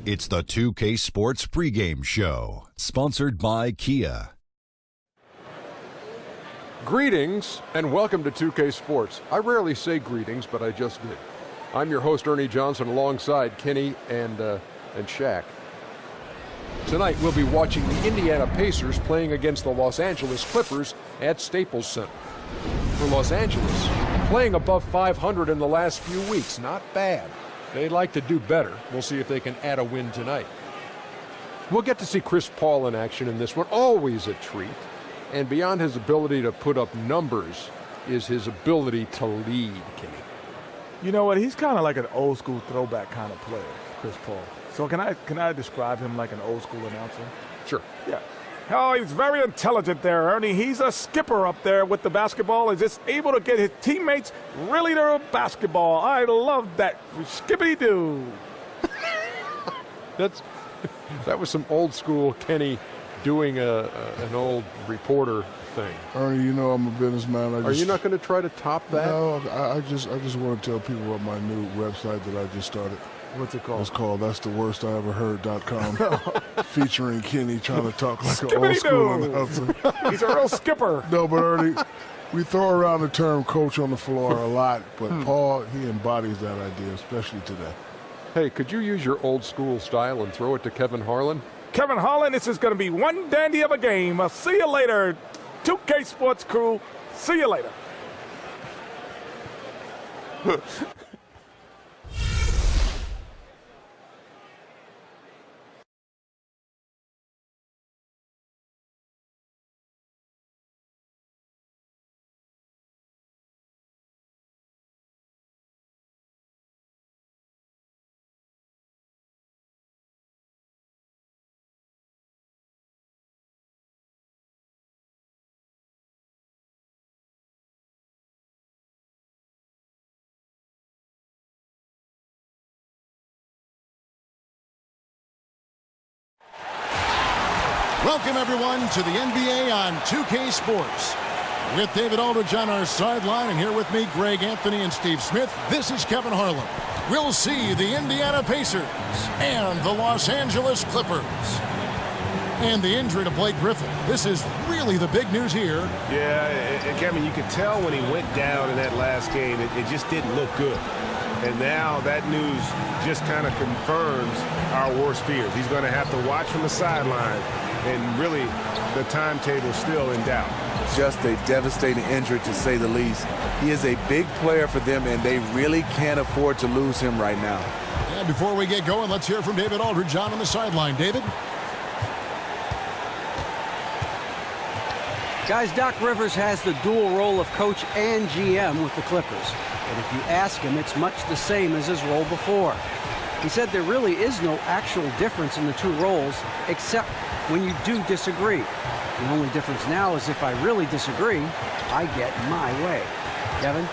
It's the 2K Sports pregame show, sponsored by Kia. Greetings and welcome to 2K Sports. I rarely say greetings, but I just did. I'm your host, Ernie Johnson, alongside Kenny and Shaq. Tonight we'll be watching the Indiana Pacers playing against the Los Angeles Clippers at Staples Center. For Los Angeles, playing above 500 in the last few weeks, not bad. They'd like to do better. We'll see if they can add a win tonight. We'll get to see Chris Paul in action in this one, always a treat. And beyond his ability to put up numbers is his ability to lead, Kenny. You know what? He's kind of like an old school throwback kind of player, Chris Paul. So can I describe him like an old school announcer? Sure. Yeah. Oh, he's very intelligent there, Ernie. He's a skipper up there with the basketball. He's just able to get his teammates really to the basketball. I love that. Skippity-doo. That was some old school Kenny doing an old reporter thing. Ernie, you know I'm a businessman. Are you not going to try to top that? No, I just want to tell people about my new website that I just started. What's it called? It's called that'stheworstiveverheard.com, featuring Kenny trying to talk like an old school announcer. He's a real skipper. No, but Ernie, we throw around the term coach on the floor a lot, but Paul, he embodies that idea, especially today. Hey, could you use your old school style and throw it to Kevin Harlan? Kevin Harlan, this is going to be one dandy of a game. See you later, 2K Sports crew. See you later. Welcome, everyone, to the NBA on 2K Sports. With David Aldridge on our sideline, and here with me, Greg Anthony and Steve Smith, this is Kevin Harlan. We'll see the Indiana Pacers and the Los Angeles Clippers. And the injury to Blake Griffin. This is really the big news here. Yeah, and Kevin, you could tell when he went down in that last game, it just didn't look good. And now that news just kind of confirms our worst fears. He's going to have to watch from the sideline. And really, the timetable's still in doubt. Just a devastating injury, to say the least. He is a big player for them, and they really can't afford to lose him right now. And before we get going, let's hear from David Aldridge on the sideline. David? Guys, Doc Rivers has the dual role of coach and GM with the Clippers. But if you ask him, it's much the same as his role before. He said there really is no actual difference in the two roles, except when you do disagree. The only difference now is if I really disagree, I get my way. Kevin?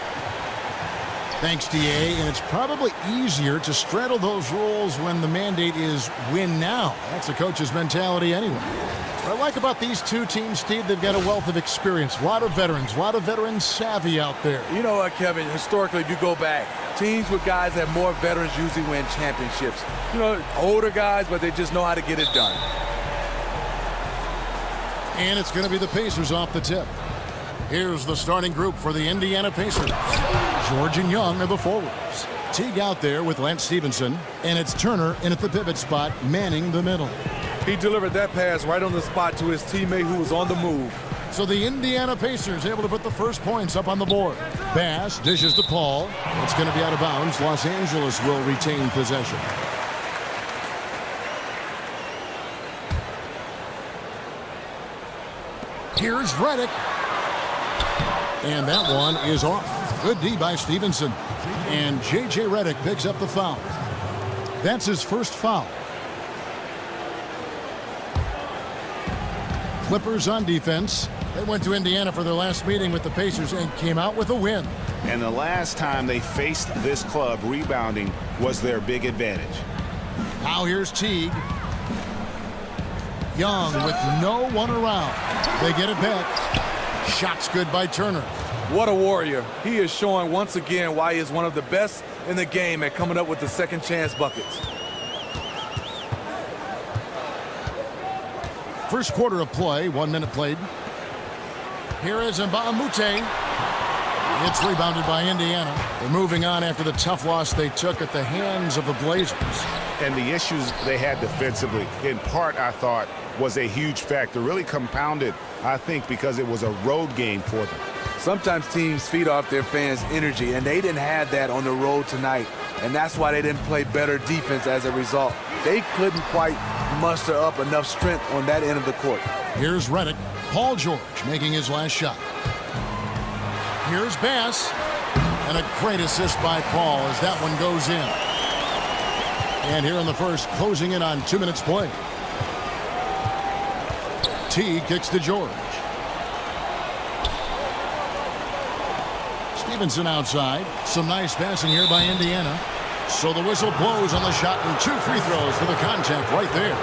Thanks, DA. And it's probably easier to straddle those roles when the mandate is win now. That's the coach's mentality anyway. What I like about these two teams, Steve, they've got a wealth of experience. A lot of veterans savvy out there. You know what, Kevin? Historically, if you go back, teams with guys that have more veterans usually win championships. You know, older guys, but they just know how to get it done. And it's going to be the Pacers off the tip. Here's the starting group for the Indiana Pacers. George and Young are the forwards. Teague out there with Lance Stevenson. And it's Turner in at the pivot spot, manning the middle. He delivered that pass right on the spot to his teammate who was on the move. So the Indiana Pacers able to put the first points up on the board. Bass dishes to Paul. It's going to be out of bounds. Los Angeles will retain possession. Here's Redick. And that one is off. Good D by Stevenson. And J.J. Redick picks up the foul. That's his first foul. Clippers on defense. They went to Indiana for their last meeting with the Pacers and came out with a win. And the last time they faced this club, rebounding was their big advantage. Now here's Teague. Young with no one around. They get it back. Shot's good by Turner. What a warrior. He is showing once again why he is one of the best in the game at coming up with the second chance buckets. First quarter of play, 1 minute played. Here is Mbamute. It's rebounded by Indiana. They're moving on after the tough loss they took at the hands of the Blazers. And the issues they had defensively, in part, I thought, was a huge factor. Really compounded, I think, because it was a road game for them. Sometimes teams feed off their fans' energy, and they didn't have that on the road tonight. And that's why they didn't play better defense as a result. They couldn't quite muster up enough strength on that end of the court. Here's Redick. Paul George making his last shot. Here's Bass. And a great assist by Paul as that one goes in. And here in the first, closing in on 2 minutes play. T kicks to George. Stevenson outside. Some nice passing here by Indiana. So the whistle blows on the shot and 2 free throws for the contact right there.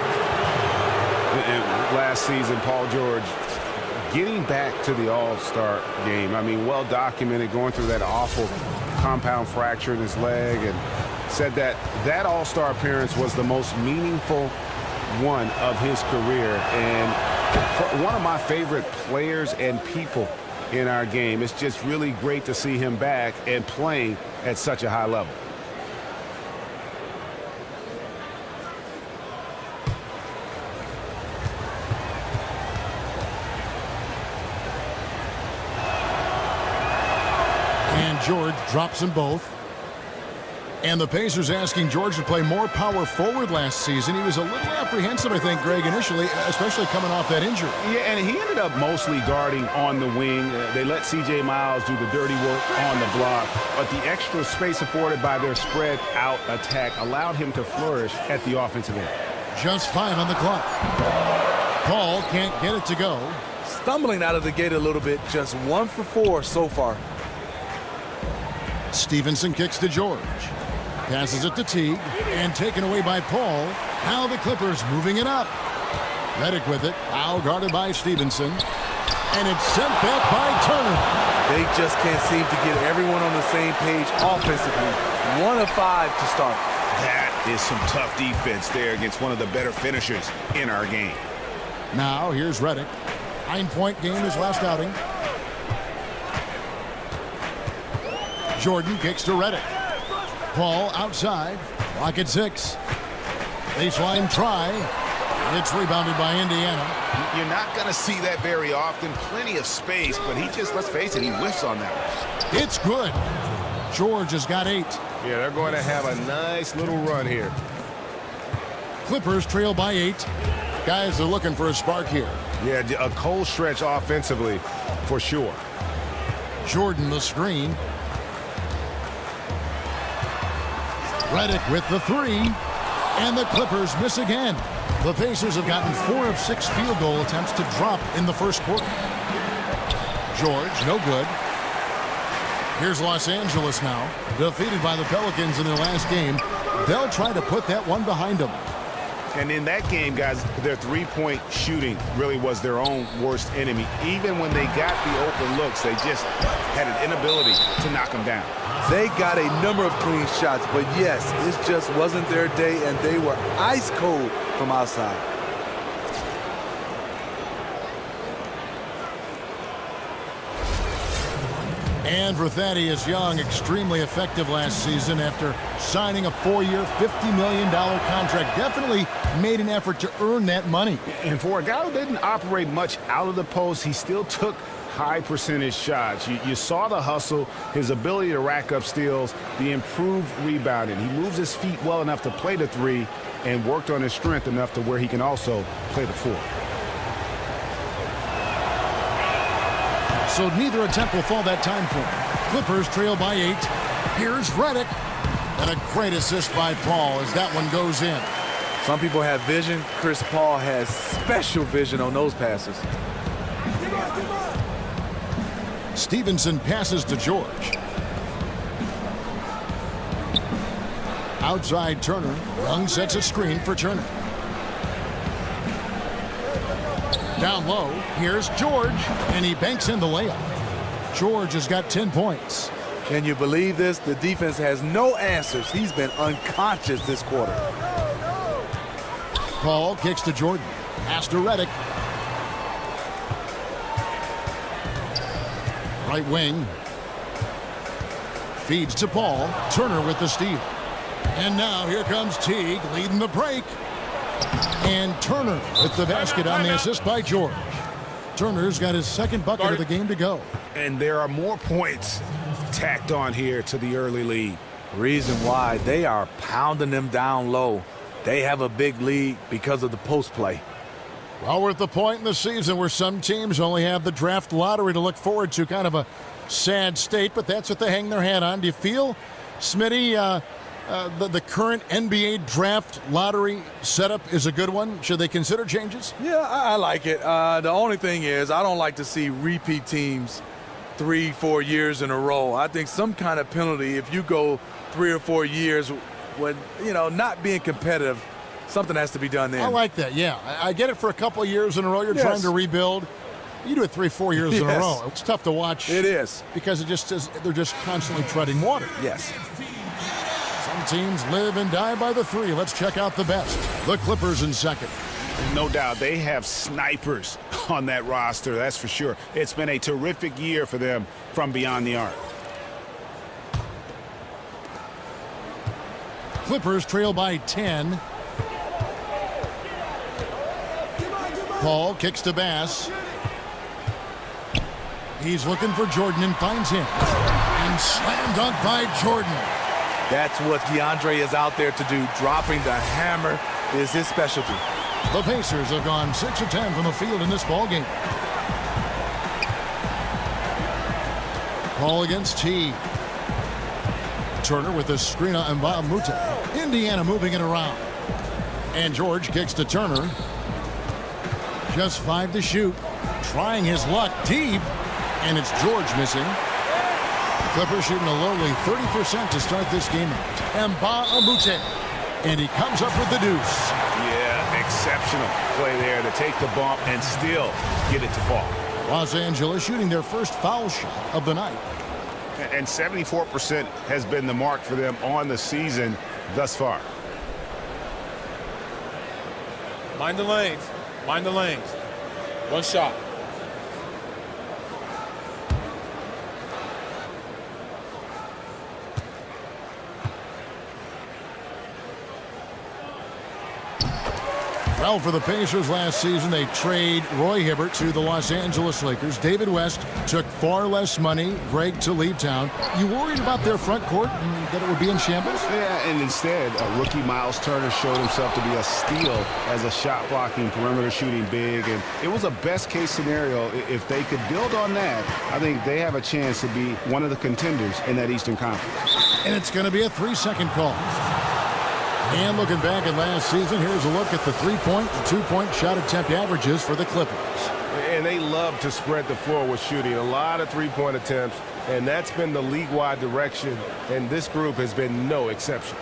And last season, Paul George getting back to the All-Star game. I mean, well documented, going through that awful compound fracture in his leg, and said that that All-Star appearance was the most meaningful one of his career, and one of my favorite players and people in our game. It's just really great to see him back and playing at such a high level. And George drops them both. And the Pacers asking George to play more power forward last season. He was a little apprehensive, I think, Greg, initially, especially coming off that injury. Yeah, and he ended up mostly guarding on the wing. They let C.J. Miles do the dirty work on the block, but the extra space afforded by their spread out attack allowed him to flourish at the offensive end. Just 5 on the clock. Paul can't get it to go. Stumbling out of the gate a little bit, just 1 for 4 so far. Stevenson kicks to George. Passes it to Teague, and taken away by Paul. Now the Clippers moving it up. Redick with it, foul guarded by Stevenson. And it's sent back by Turner. They just can't seem to get everyone on the same page offensively. 1 of 5 to start. That is some tough defense there against one of the better finishers in our game. Now here's Redick. 9-point game his last outing. Jordan kicks to Redick. Paul outside. Clock at 6. Baseline try. It's rebounded by Indiana. You're not going to see that very often. Plenty of space, but he just, let's face it, he whiffs on that one. It's good. George has got 8. Yeah, they're going to have a nice little run here. Clippers trail by 8. Guys are looking for a spark here. Yeah, a cold stretch offensively for sure. Jordan the screen. Redick with the 3, and the Clippers miss again. The Pacers have gotten 4 of 6 field goal attempts to drop in the first quarter. George, no good. Here's Los Angeles now, defeated by the Pelicans in their last game. They'll try to put that one behind them. And in that game, guys, their three-point shooting really was their own worst enemy. Even when they got the open looks, they just had an inability to knock them down. They got a number of clean shots, but yes, it just wasn't their day, and they were ice cold from outside. And for Thaddeus Young, extremely effective last season after signing a 4-year, $50 million contract. Definitely made an effort to earn that money. And for a guy who didn't operate much out of the post, he still took high percentage shots. You saw the hustle, his ability to rack up steals, the improved rebounding. He moves his feet well enough to play the 3 and worked on his strength enough to where he can also play the 4. So neither attempt will fall that time for him. Clippers trail by 8. Here's Redick. And a great assist by Paul as that one goes in. Some people have vision. Chris Paul has special vision on those passes. Stevenson passes to George. Outside Turner. Young sets a screen for Turner. Down low, here's George, and he banks in the layup. George has got 10 points. Can you believe this? The defense has no answers. He's been unconscious this quarter. Paul kicks to Jordan. Pass to Redick. Right wing. Feeds to Paul. Turner with the steal. And now here comes Teague leading the break. And Turner with the basket on the assist by George. Turner's got his second bucket of the game to go. And there are more points tacked on here to the early lead. Reason why, they are pounding them down low. They have a big lead because of the post play. Well, we're at the point in the season where some teams only have the draft lottery to look forward to. Kind of a sad state, but that's what they hang their hat on. Do you feel, Smitty, the current NBA draft lottery setup is a good one? Should they consider changes? Yeah, I like it. The only thing is I don't like to see repeat teams 3-4 years in a row. I think some kind of penalty if you go 3 or 4 years when, not being competitive, something has to be done then. I like that, yeah. I get it for a couple of years in a row. You're trying to rebuild. You do it 3-4 years in a row. It's tough to watch. It is. Because they're just constantly treading water. Yes. Some teams live and die by the three. Let's check out the best. The Clippers in second. No doubt they have snipers on that roster, that's for sure. It's been a terrific year for them from beyond the arc. Clippers trail by 10. Paul kicks to Bass. He's looking for Jordan and finds him. And slam dunk by Jordan. That's what DeAndre is out there to do. Dropping the hammer is his specialty. The Pacers have gone 6 of 10 from the field in this ball game. Paul against T. Turner with the screen on Mbamute. Indiana moving it around. And George kicks to Turner. Just 5 to shoot. Trying his luck deep. And it's George missing. The Clippers shooting a lowly 30% to start this game out. Mbamute. And he comes up with the deuce. Yeah, exceptional play there to take the bump and still get it to fall. Los Angeles shooting their first foul shot of the night. And 74% has been the mark for them on the season thus far. Mind the lanes. Mind the lanes. One shot. Well, for the Pacers last season, they trade Roy Hibbert to the Los Angeles Lakers. David West took far less money, Greg, to leave town. You worried about their front court and that it would be in shambles? Yeah, and instead, rookie Miles Turner showed himself to be a steal as a shot-blocking, perimeter shooting big. And it was a best-case scenario. If they could build on that, I think they have a chance to be one of the contenders in that Eastern Conference. And it's going to be a 3-second call. And looking back at last season, here's a look at the 3-point and 2-point shot attempt averages for the Clippers. And they love to spread the floor with shooting. A lot of 3-point attempts, and that's been the league-wide direction, and this group has been no exception.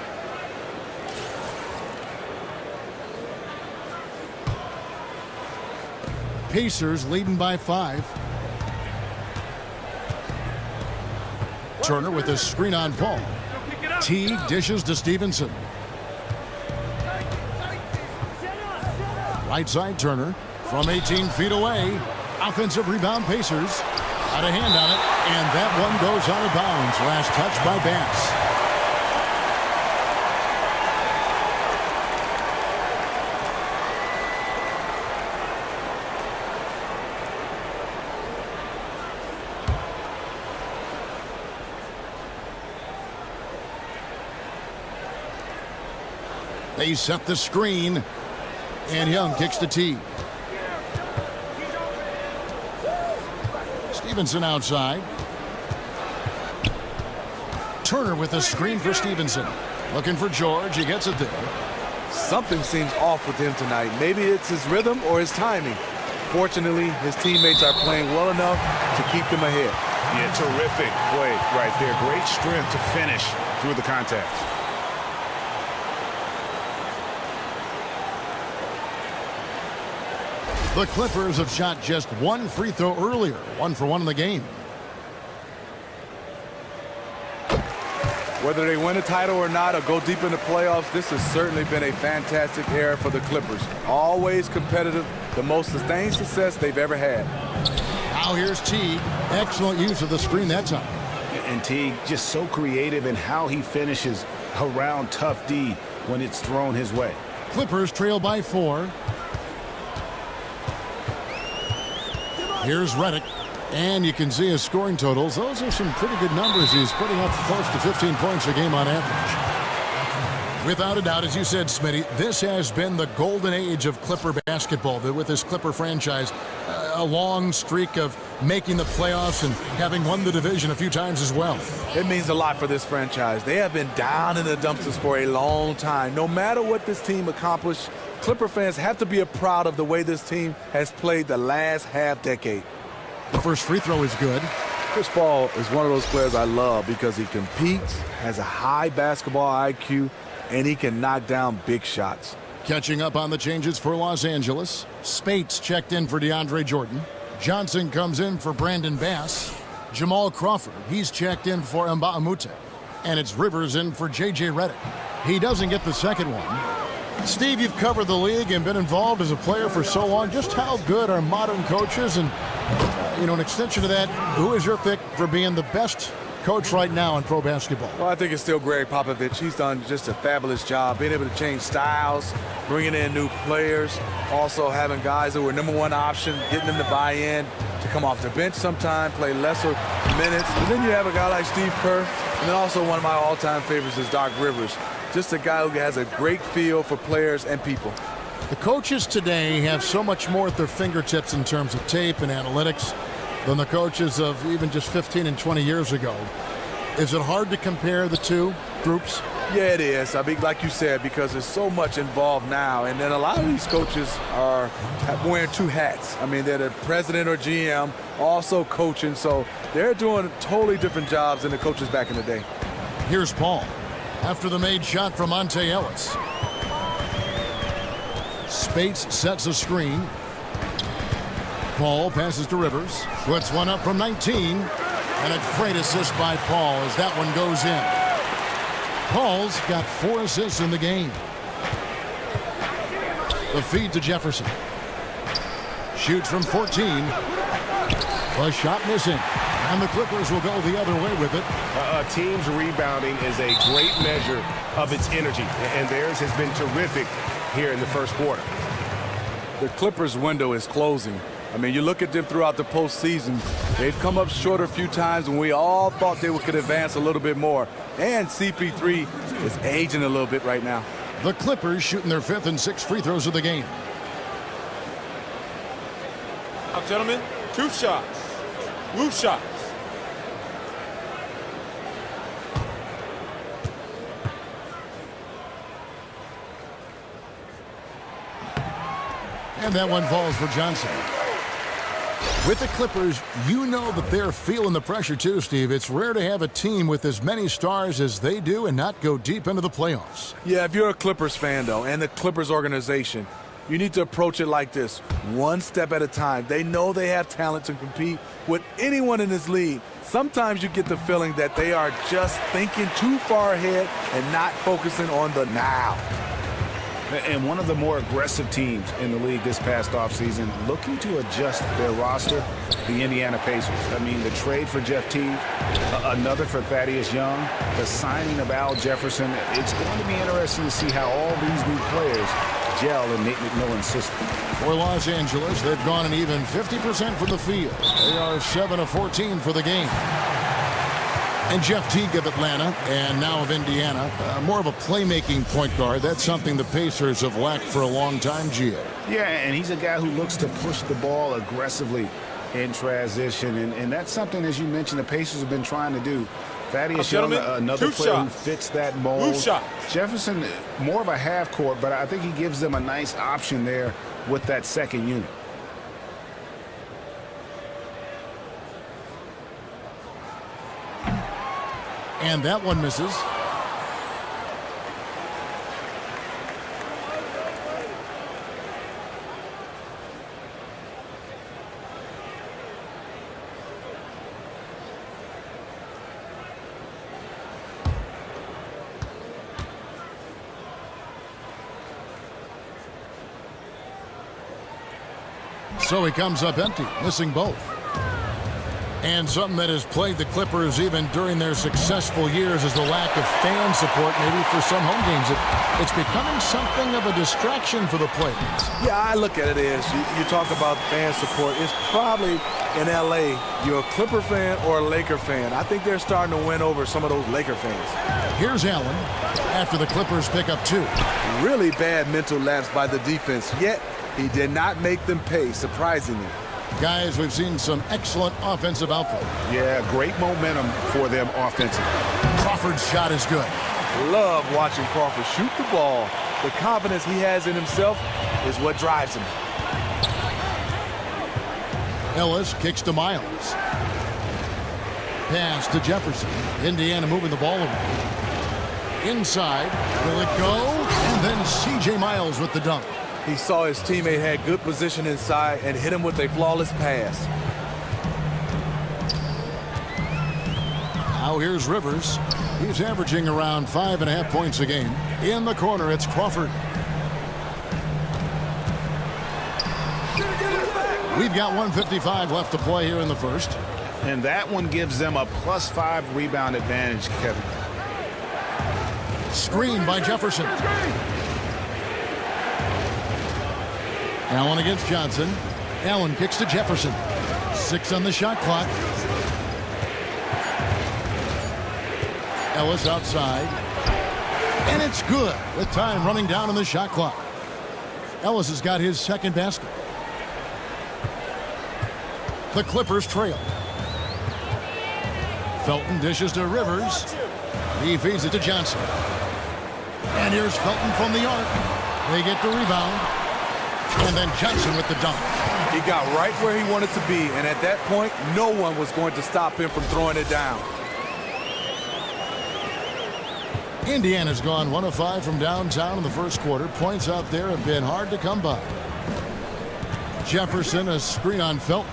Pacers leading by 5. Turner with a screen on Paul. Teague dishes to Stevenson. Right side Turner from 18 feet away. Offensive rebound Pacers. Got a hand on it, and that one goes out of bounds. Last touch by Bass. They set the screen. And Young kicks the tee. Stevenson outside. Turner with a screen for Stevenson. Looking for George. He gets it there. Something seems off with him tonight. Maybe it's his rhythm or his timing. Fortunately, his teammates are playing well enough to keep them ahead. Yeah, terrific play right there. Great strength to finish through the contact. The Clippers have shot just one free throw earlier. 1 for 1 in the game. Whether they win a title or not or go deep in the playoffs, this has certainly been a fantastic era for the Clippers. Always competitive, the most sustained success they've ever had. Now here's Teague. Excellent use of the screen that time. And Teague just so creative in how he finishes around tough D when it's thrown his way. Clippers trail by 4. Here's Redick. And you can see his scoring totals. Those are some pretty good numbers. He's putting up close to 15 points a game on average. Without a doubt, as you said, Smitty, this has been the golden age of Clipper basketball. With this Clipper franchise, a long streak of making the playoffs and having won the division a few times as well. It means a lot for this franchise. They have been down in the dumpsters for a long time. No matter what this team accomplished, Clipper fans have to be proud of the way this team has played the last half-decade. The first free throw is good. Chris Paul is one of those players I love because he competes, has a high basketball IQ, and he can knock down big shots. Catching up on the changes for Los Angeles. Spates checked in for DeAndre Jordan. Johnson comes in for Brandon Bass. Jamal Crawford, he's checked in for Mbamute. And it's Rivers in for J.J. Redick. He doesn't get the second one. Steve, you've covered the league and been involved as a player for so long. Just how good are modern coaches? And, an extension to that, who is your pick for being the best coach right now in pro basketball? Well, I think it's still Greg Popovich. He's done just a fabulous job being able to change styles, bringing in new players, also having guys that were #1 option, getting them to buy in, to come off the bench sometime, play lesser minutes. And then you have a guy like Steve Kerr, and then also one of my all-time favorites is Doc Rivers. Just a guy who has a great feel for players and people. The coaches today have so much more at their fingertips in terms of tape and analytics than the coaches of even just 15 and 20 years ago. Is it hard to compare the two groups? Yeah, it is. I mean, like you said, because there's so much involved now. And then a lot of these coaches are wearing two hats. I mean, they're the president or GM, also coaching. So they're doing totally different jobs than the coaches back in the day. Here's Paul after the made shot from Monte Ellis. Spates sets a screen. Paul passes to Rivers. Puts one up from 19. And a great assist by Paul as that one goes in. Paul's got 4 assists in the game. The feed to Jefferson. Shoots from 14. A shot missing. And the Clippers will go the other way with it. A team's rebounding is a great measure of its energy. And theirs has been terrific here in the first quarter. The Clippers' window is closing. I mean, you look at them throughout the postseason, they've come up short a few times when we all thought they could advance a little bit more. And CP3 is aging a little bit right now. The Clippers shooting their 5th and 6th free throws of the game. Now, gentlemen, 2 shots. Loose shots. And that one falls for Johnson. With the Clippers, you know that they're feeling the pressure too, Steve. It's rare to have a team with as many stars as they do and not go deep into the playoffs. Yeah, if you're a Clippers fan, though, and the Clippers organization, you need to approach it like this, one step at a time. They know they have talent to compete with anyone in this league. Sometimes you get the feeling that they are just thinking too far ahead and not focusing on the now. And one of the more aggressive teams in the league this past offseason, looking to adjust their roster, the Indiana Pacers. I mean, the trade for Jeff Teague, another for Thaddeus Young, the signing of Al Jefferson. It's going to be interesting to see how all these new players gel in Nate McMillan's system. For Los Angeles, they've gone an even 50% from the field. They are 7 of 14 for the game. And Jeff Teague of Atlanta, and now of Indiana, more of a playmaking point guard. That's something the Pacers have lacked for a long time, Gio. Yeah, and he's a guy who looks to push the ball aggressively in transition. And that's something, as you mentioned, the Pacers have been trying to do. Thaddeus Young, another player who fits that mold. Jefferson, more of a half court, but I think he gives them a nice option there with that second unit. And that one misses. So he comes up empty, missing both. And something that has plagued the Clippers even during their successful years is the lack of fan support, maybe for some home games. It's becoming something of a distraction for the players. Yeah, I look at it as you talk about fan support. It's probably in L.A. you're a Clipper fan or a Laker fan. I think they're starting to win over some of those Laker fans. Here's Allen after the Clippers pick up 2. Really bad mental lapse by the defense, yet he did not make them pay, surprisingly. Guys, we've seen some excellent offensive output. Yeah, great momentum for them offensively. Crawford's shot is good. Love watching Crawford shoot the ball. The confidence he has in himself is what drives him. Ellis kicks to Miles. Pass to Jefferson. Indiana moving the ball around. Inside. Will it go? And then C.J. Miles with the dunk. He saw his teammate had good position inside and hit him with a flawless pass. Now here's Rivers. He's averaging around 5.5 points a game. In the corner, it's Crawford. We've got 1:55 left to play here in the first. And that one gives them a +5 rebound advantage, Kevin. Screen by Jefferson. Allen against Johnson. Allen kicks to Jefferson. 6 on the shot clock. Ellis outside. And it's good with time running down on the shot clock. Ellis has got his second basket. The Clippers trail. Felton dishes to Rivers. He feeds it to Johnson. And here's Felton from the arc. They get the rebound. And then Johnson with the dunk. He got right where he wanted to be, and at that point, no one was going to stop him from throwing it down. Indiana's gone 1 of 5 from downtown in the first quarter. Points out there have been hard to come by. Jefferson, a screen on Felton.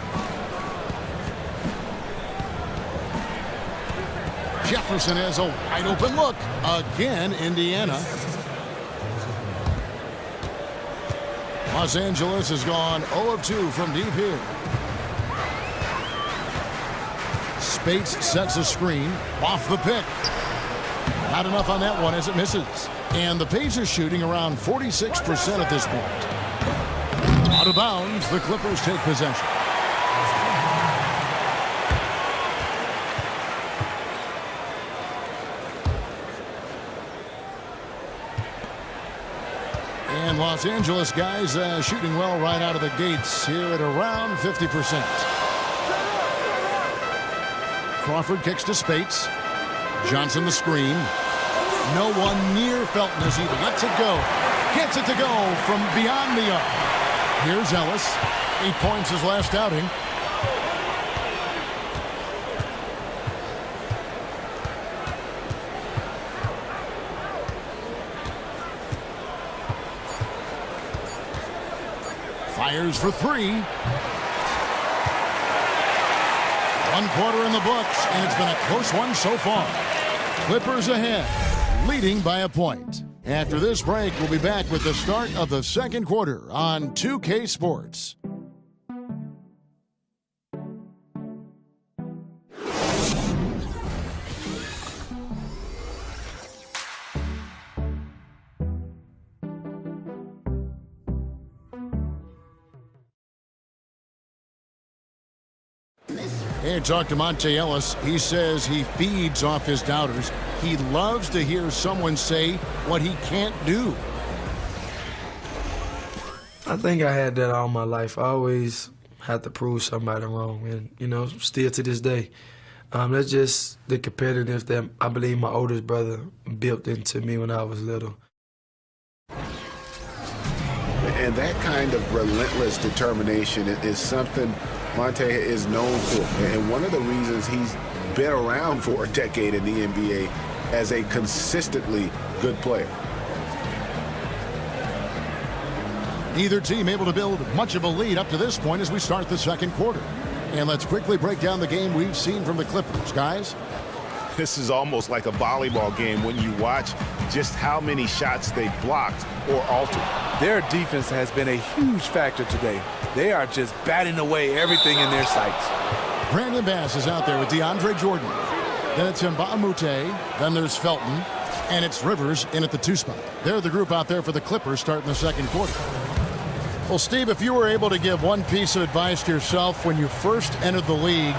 Jefferson has a wide open look. Again, Indiana. Los Angeles has gone 0 of 2 from deep here. Spates sets a screen off the pick. Not enough on that one as it misses. And the Pacers shooting around 46% at this point. Out of bounds, the Clippers take possession. And Los Angeles guys shooting well right out of the gates here at around 50%. Crawford kicks to Spates. Johnson the screen. No one near Felton as he lets it go. Gets it to go from beyond the arc. Here's Ellis. 8 points his last outing. Fires for 3. 1 quarter in the books, and it's been a close one so far. Clippers ahead, leading by a point. After this break, we'll be back with the start of the second quarter on 2K Sports. Hey, talk to Monte Ellis. He says he feeds off his doubters. He loves to hear someone say what he can't do. I think I had that all my life. I always had to prove somebody wrong, and, you know, still to this day. That's just the competitiveness that I believe my oldest brother built into me when I was little. And that kind of relentless determination is something Monte is known for. And one of the reasons he's been around for a decade in the NBA as a consistently good player. Neither team able to build much of a lead up to this point as we start the second quarter. And let's quickly break down the game we've seen from the Clippers, guys. This is almost like a volleyball game when you watch just how many shots they blocked or altered. Their defense has been a huge factor today. They are just batting away everything in their sights. Brandon Bass is out there with DeAndre Jordan. Then it's Mbamute. Then there's Felton. And it's Rivers in at the 2 spot. They're the group out there for the Clippers starting the second quarter. Well, Steve, if you were able to give one piece of advice to yourself when you first entered the league,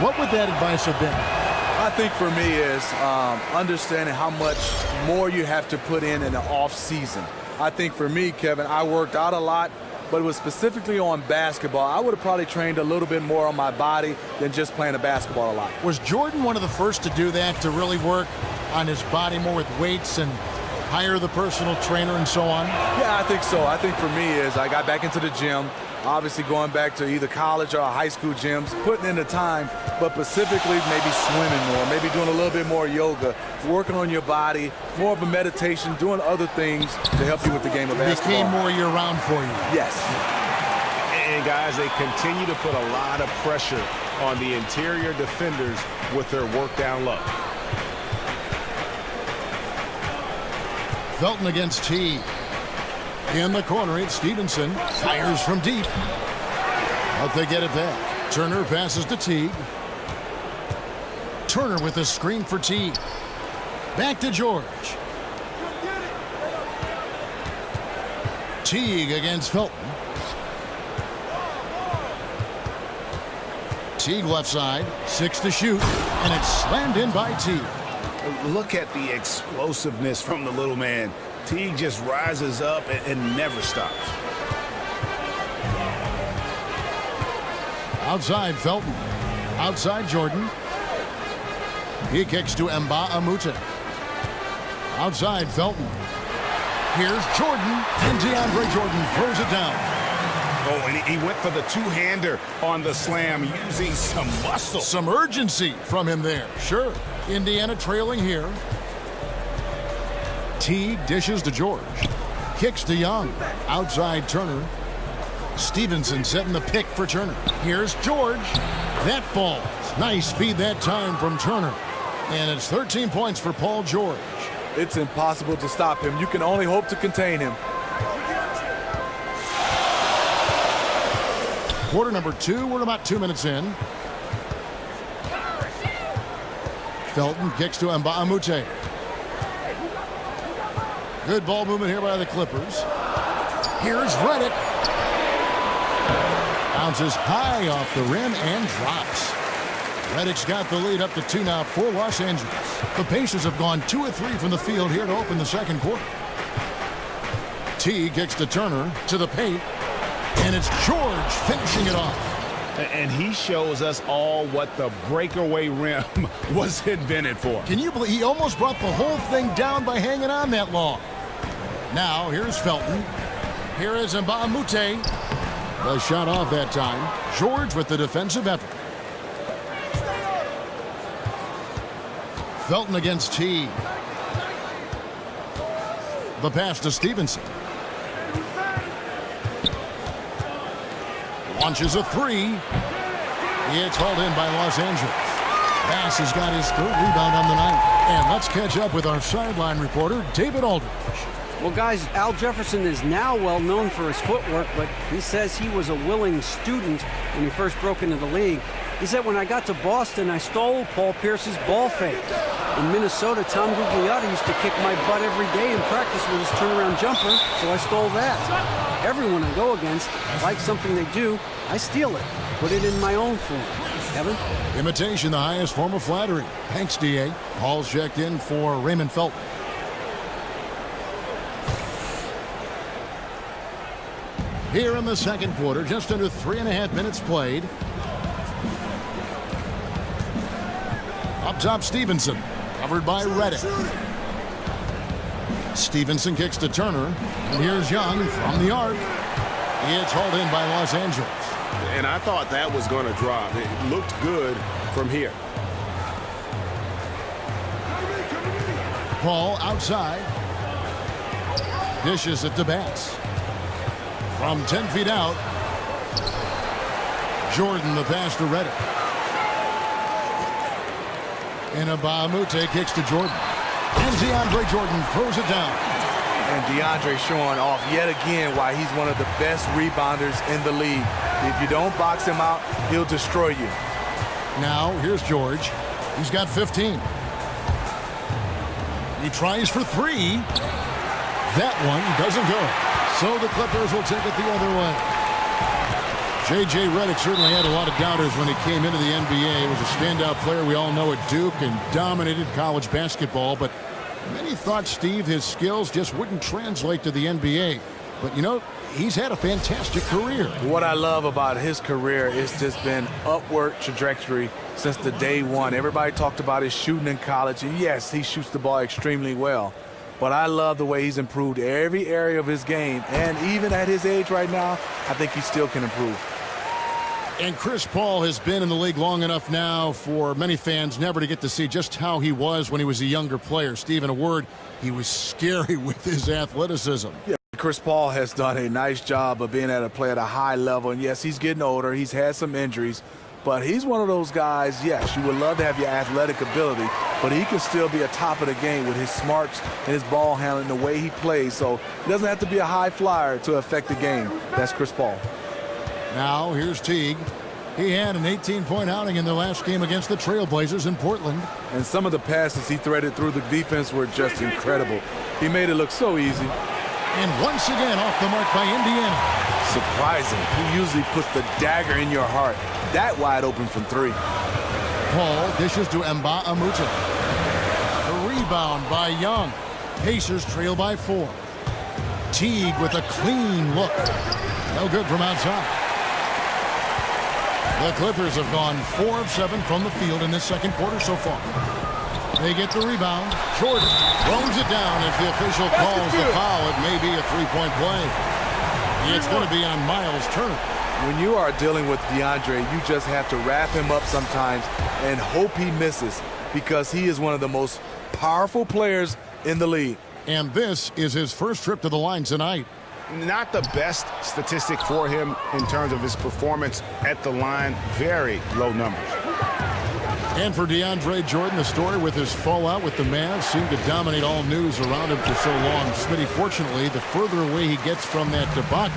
what would that advice have been? I think for me is understanding how much more you have to put in the off season. I think for me, Kevin, I worked out a lot, but it was specifically on basketball. I would have probably trained a little bit more on my body than just playing the basketball a lot. Was Jordan one of the first to do that, to really work on his body more with weights and hire the personal trainer and so on? Yeah, I think so. I think for me is I got back into the gym, obviously going back to either college or high school gyms, putting in the time, but specifically maybe swimming more, maybe doing a little bit more yoga, working on your body, more of a meditation, doing other things to help you with the game of basketball. It became more year-round for you. Yes. And guys, they continue to put a lot of pressure on the interior defenders with their work down low. Felton against T. In the corner, it's Stevenson. Fires from deep. But they get it back. Turner passes to Teague. Turner with a screen for Teague. Back to George. Teague against Felton. Teague left side. 6 to shoot. And it's slammed in by Teague. Look at the explosiveness from the little man. Teague just rises up and never stops. Outside Felton. Outside Jordan. He kicks to Mbamute. Outside Felton. Here's Jordan. And DeAndre Jordan throws it down. Oh, and he went for the two-hander on the slam using some muscle. Some urgency from him there. Sure. Indiana trailing here. Teague dishes to George. Kicks to Young. Outside Turner. Stevenson setting the pick for Turner. Here's George. That falls. Nice speed that time from Turner. And it's 13 points for Paul George. It's impossible to stop him. You can only hope to contain him. Quarter number 2. We're about 2 minutes in. Felton kicks to Mbamute. Good ball movement here by the Clippers. Here's Redick. Bounces high off the rim and drops. Redick's got the lead up to 2 now for Los Angeles. The Pacers have gone 2 of 3 from the field here to open the second quarter. T kicks to Turner to the paint. And it's George finishing it off. And he shows us all what the breakaway rim was invented for. Can you believe he almost brought the whole thing down by hanging on that long? Now, here's Felton. Here is Mbamute. The shot off that time. George with the defensive effort. Felton against T. The pass to Stevenson. Launches a 3. It's hauled in by Los Angeles. Bass has got his 3rd rebound on the night. And let's catch up with our sideline reporter, David Aldridge. Well, guys, Al Jefferson is now well known for his footwork, but he says he was a willing student when he first broke into the league. He said, when I got to Boston, I stole Paul Pierce's ball fake. In Minnesota, Tom Gugliotta used to kick my butt every day in practice with his turnaround jumper, so I stole that. Everyone I go against likes something they do, I steal it, put it in my own form. Kevin? Imitation, the highest form of flattery. Thanks, D.A. Paul's checked in for Raymond Felton. Here in the second quarter, just under 3.5 minutes played. Up top, Stevenson, covered by Redick. Stevenson kicks to Turner, and here's Young from the arc. It's hauled in by Los Angeles. And I thought that was going to drop. It looked good from here. Paul outside. Dishes it to Bass. From 10 feet out, Jordan the pass to Redick. And Mbamute kicks to Jordan. And DeAndre Jordan throws it down. And DeAndre showing off yet again why he's one of the best rebounders in the league. If you don't box him out, he'll destroy you. now. Here's George. He's got 15. He tries for 3. That one doesn't go. So the Clippers will take it the other way. J.J. Redick certainly had a lot of doubters when he came into the NBA. He was a standout player we all know at Duke and dominated college basketball. But many thought, Steve, his skills just wouldn't translate to the NBA. But, you know, he's had a fantastic career. What I love about his career is just been upward trajectory since the day one. Everybody talked about his shooting in college, and yes, he shoots the ball extremely well. But I love the way he's improved every area of his game, and even at his age right now, I think he still can improve. And Chris Paul has been in the league long enough now for many fans never to get to see just how he was when he was a younger player. Steve, in a word, he was scary with his athleticism. Yeah. Chris Paul has done a nice job of being able to play at a high level. And, yes, he's getting older. He's had some injuries. But he's one of those guys, yes, you would love to have your athletic ability, but he can still be a top of the game with his smarts and his ball handling, the way he plays. So he doesn't have to be a high flyer to affect the game. That's Chris Paul. Now here's Teague. He had an 18-point outing in the last game against the Trailblazers in Portland. And some of the passes he threaded through the defense were just incredible. He made it look so easy. And once again off the mark by Indiana. Surprising. He usually puts the dagger in your heart. That wide open from 3. Paul dishes to Mbah-a-Moute. A rebound by Young. Pacers trail by 4. Teague with a clean look. No good from outside. The Clippers have gone 4 of 7 from the field in this second quarter so far. They get the rebound. Jordan throws it down. If the official calls the foul, it may be a three-point play. It's going to be on Myles Turner. When you are dealing with DeAndre, you just have to wrap him up sometimes and hope he misses, because he is one of the most powerful players in the league. And this is his first trip to the line tonight. Not the best statistic for him in terms of his performance at the line. Very low numbers. And for DeAndre Jordan, the story with his fallout with the Mavs seemed to dominate all news around him for so long. Smitty, fortunately, the further away he gets from that debacle,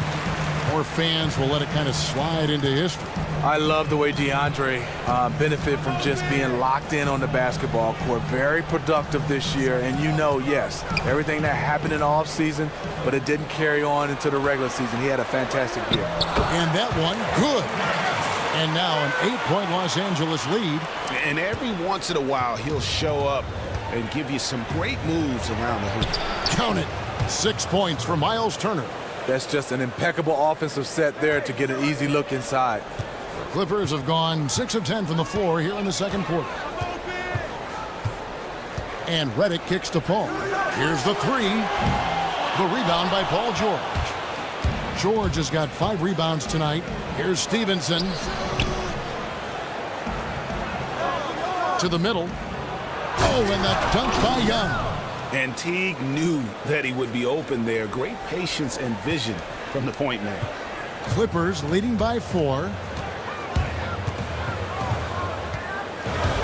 more fans will let it kind of slide into history. I love the way DeAndre benefit from just being locked in on the basketball court. Very productive this year. And you know, yes, everything that happened in the offseason, but it didn't carry on into the regular season. He had a fantastic year. And that one, good. And now an 8-point Los Angeles lead. And every once in a while, he'll show up and give you some great moves around the hoop. Count it. 6 points for Myles Turner. That's just an impeccable offensive set there to get an easy look inside. The Clippers have gone 6 of 10 from the floor here in the second quarter. And Redick kicks to Paul. Here's the 3. The rebound by Paul George. George has got 5 rebounds tonight. Here's Stevenson. To the middle. Oh, and the dunk by Young. And Teague knew that he would be open there. Great patience and vision from the point man. Clippers leading by 4.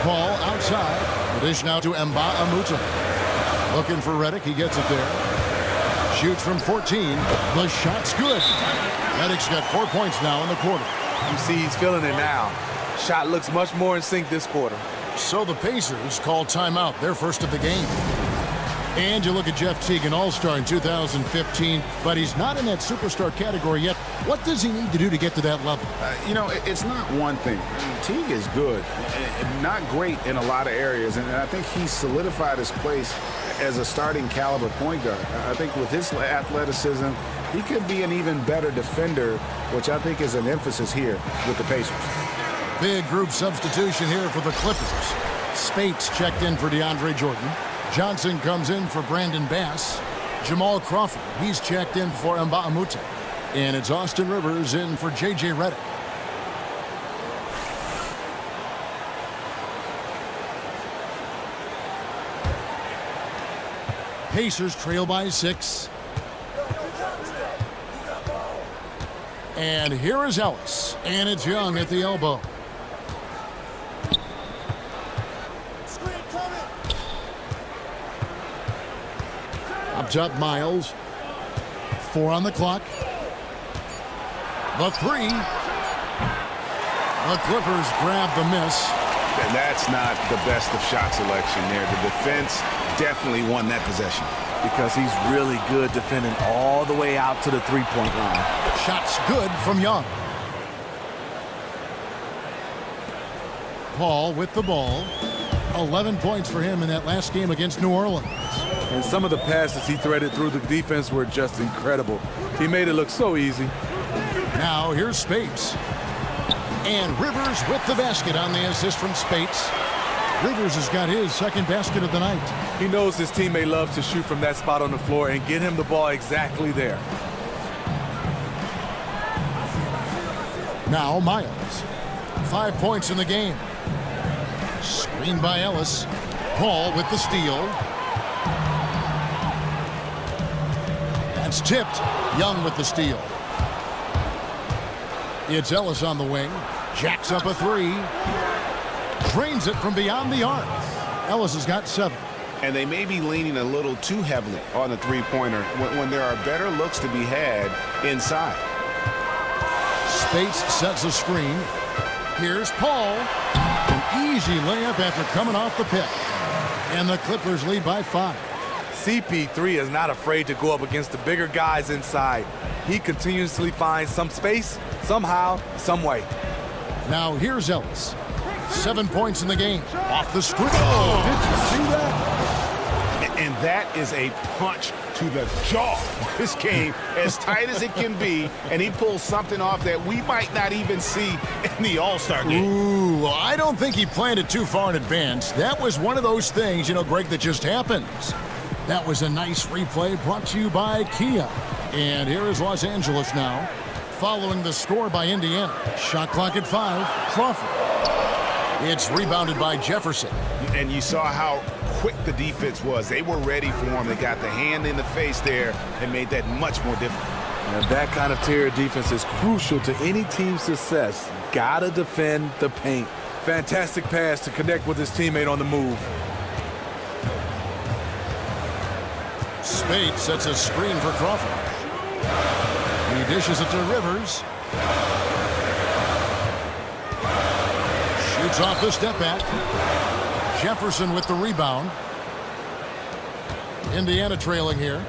Paul outside. The dish now to Mbah-a-Moute. Looking for Redick. He gets it there. Shoots from 14. The shot's good. Redick's got 4 points now in the quarter. You see he's feeling it now. Shot looks much more in sync this quarter. So the Pacers call timeout, their first of the game. And you look at Jeff Teague, an all-star in 2015, but he's not in that superstar category yet. What does he need to do to get to that level? You know, it's not one thing. Teague is good, not great in a lot of areas, and I think he's solidified his place as a starting caliber point guard. I think with his athleticism, he could be an even better defender, which I think is an emphasis here with the Pacers. Big group substitution here for the Clippers. Spates checked in for DeAndre Jordan. Johnson comes in for Brandon Bass. Jamal Crawford, he's checked in for Mbah-a-Moute. And it's Austin Rivers in for J.J. Redick. Pacers trail by 6. And here is Ellis. And it's Young at the elbow. Up top, Myles. 4 on the clock. The 3. The Clippers grab the miss. And that's not the best of shot selection there. The defense definitely won that possession. Because he's really good defending all the way out to the three-point line. Shots good from Young. Paul with the ball. 11 points for him in that last game against New Orleans. And some of the passes he threaded through the defense were just incredible. He made it look so easy. Now here's Spates. And Rivers with the basket on the assist from Spates. Rivers has got his second basket of the night. He knows his teammate loves to shoot from that spot on the floor and get him the ball exactly there. Now Miles. 5 points in the game. Screen by Ellis. Paul with the steal. That's tipped. Young with the steal. It's Ellis on the wing. Jacks up a three. Drains it from beyond the arc. Ellis has got 7. And they may be leaning a little too heavily on the three-pointer when there are better looks to be had inside. Spates sets a screen. Here's Paul. An easy layup after coming off the pick. And the Clippers lead by 5. CP3 is not afraid to go up against the bigger guys inside. He continuously finds some space, somehow, some way. Now here's Ellis. 7 points in the game. Off the screen. Oh, did you see that? And that is a punch to the jaw. This game, as tight as it can be, and he pulls something off that we might not even see in the All-Star game. Ooh, I don't think he planned it too far in advance. That was one of those things, Greg, that just happens. That was a nice replay brought to you by Kia. And here is Los Angeles now, following the score by Indiana. Shot clock at 5. Crawford. It's rebounded by Jefferson. And you saw how quick the defense was. They were ready for him. They got the hand in the face there and made that much more difficult. And that kind of terror defense is crucial to any team's success. Gotta defend the paint. Fantastic pass to connect with his teammate on the move. Spates sets a screen for Crawford. He dishes it to Rivers. Shoots off the step back. Jefferson with the rebound. Indiana trailing here.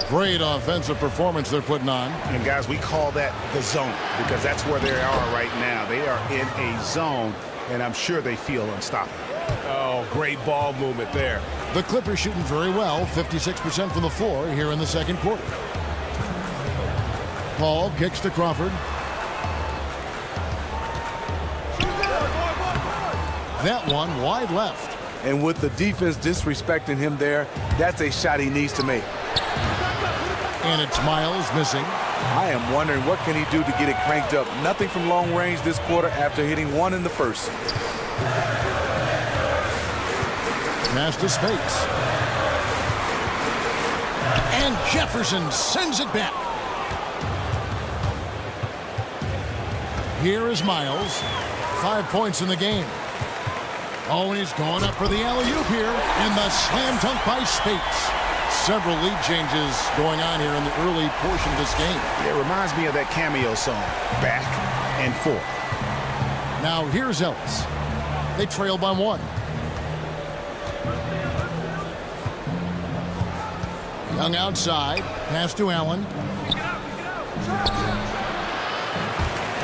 Great offensive performance they're putting on. And guys, we call that the zone because that's where they are right now. They are in a zone, and I'm sure they feel unstoppable. Oh, great ball movement there. The Clippers shooting very well, 56% from the floor here in the second quarter. Paul kicks to Crawford. That one wide left. And with the defense disrespecting him there, that's a shot he needs to make. And it's Miles missing. I am wondering what can he do to get it cranked up. Nothing from long range this quarter after hitting one in the first. Pass to Spates. And Jefferson sends it back. Here is Miles. 5 points in the game. Oh, and he's going up for the alley-oop here. And the slam dunk by Spates. Several lead changes going on here in the early portion of this game. It reminds me of that cameo song, Back and Forth. Now here's Ellis. They trail by 1. Young outside. Pass to Allen.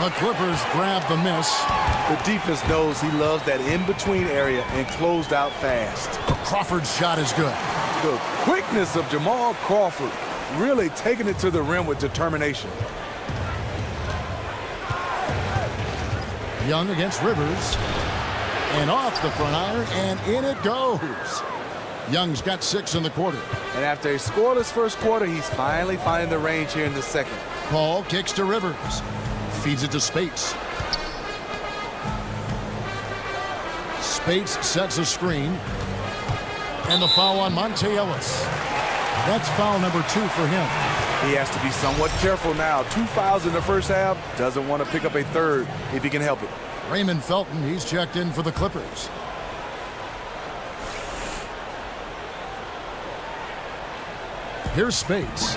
The Clippers grab the miss. The defense knows he loves that in-between area and closed out fast. Crawford's shot is good. The quickness of Jamal Crawford really taking it to the rim with determination. Young against Rivers. And off the front iron, and in it goes. Young's got 6 in the quarter. And after a scoreless first quarter, he's finally finding the range here in the second. Paul kicks to Rivers. Feeds it to Spates. Spates sets a screen. And the foul on Monte Ellis. That's foul number 2 for him. He has to be somewhat careful now. 2 fouls in the first half. Doesn't want to pick up a third if he can help it. Raymond Felton, he's checked in for the Clippers. Here's Spates.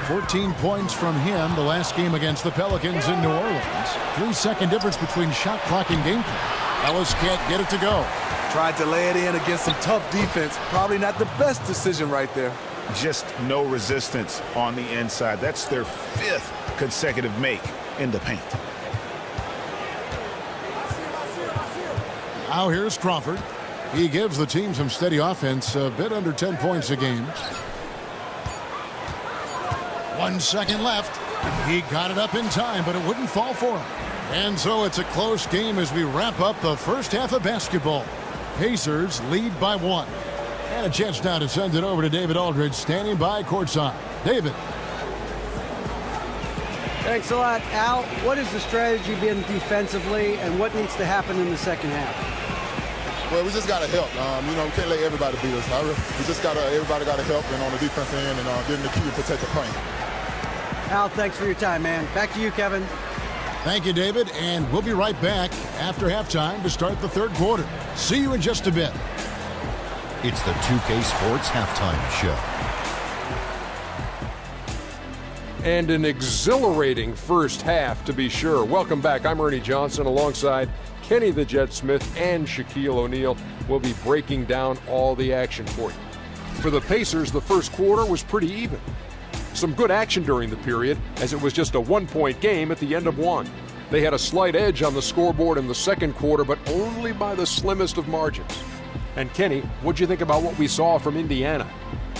14 points from him the last game against the Pelicans in New Orleans. 3-second difference between shot clock and game clock. Ellis can't get it to go. Tried to lay it in against some tough defense. Probably not the best decision right there. Just no resistance on the inside. That's their 5th consecutive make in the paint. Now here's Crawford. He gives the team some steady offense, a bit under 10 points a game. 1 second left. He got it up in time, but it wouldn't fall for him. And so it's a close game as we wrap up the first half of basketball. Pacers lead by 1. And a chance now to send it over to David Aldridge, standing by courtside. David. Thanks a lot, Al. What has the strategy been defensively, and what needs to happen in the second half? Well, we just got to help. We can't let everybody beat us. We just everybody got to help and on the defensive end and getting the key to protect the paint. Al, thanks for your time, man. Back to you, Kevin. Thank you, David, and we'll be right back after halftime to start the third quarter. See you in just a bit. It's the 2K Sports Halftime Show. And an exhilarating first half, to be sure. Welcome back. I'm Ernie Johnson alongside Kenny the Jet Smith and Shaquille O'Neal. We'll be breaking down all the action for you. For the Pacers, the first quarter was pretty even. Some good action during the period, as it was just a 1-point game at the end of one. They had a slight edge on the scoreboard in the second quarter, but only by the slimmest of margins. And Kenny, what'd you think about what we saw from Indiana?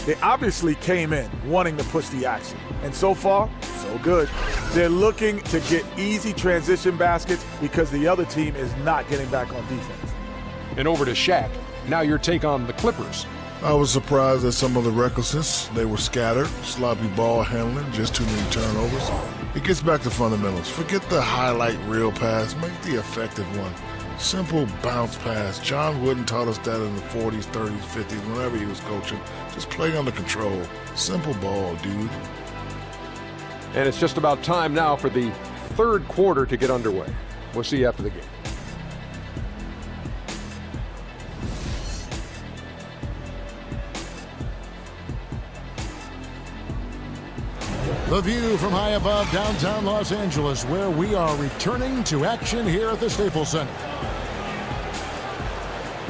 They obviously came in wanting to push the action. And so far, so good. They're looking to get easy transition baskets because the other team is not getting back on defense. And over to Shaq. Now your take on the Clippers. I was surprised at some of the recklessness. They were scattered, sloppy ball handling, just too many turnovers. It gets back to fundamentals. Forget the highlight reel pass. Make the effective one. Simple bounce pass. John Wooden taught us that in the 40s, 30s, 50s, whenever he was coaching. Just play under control. Simple ball, dude. And it's just about time now for the third quarter to get underway. We'll see you after the game. The view from high above downtown Los Angeles, where we are returning to action here at the Staples Center.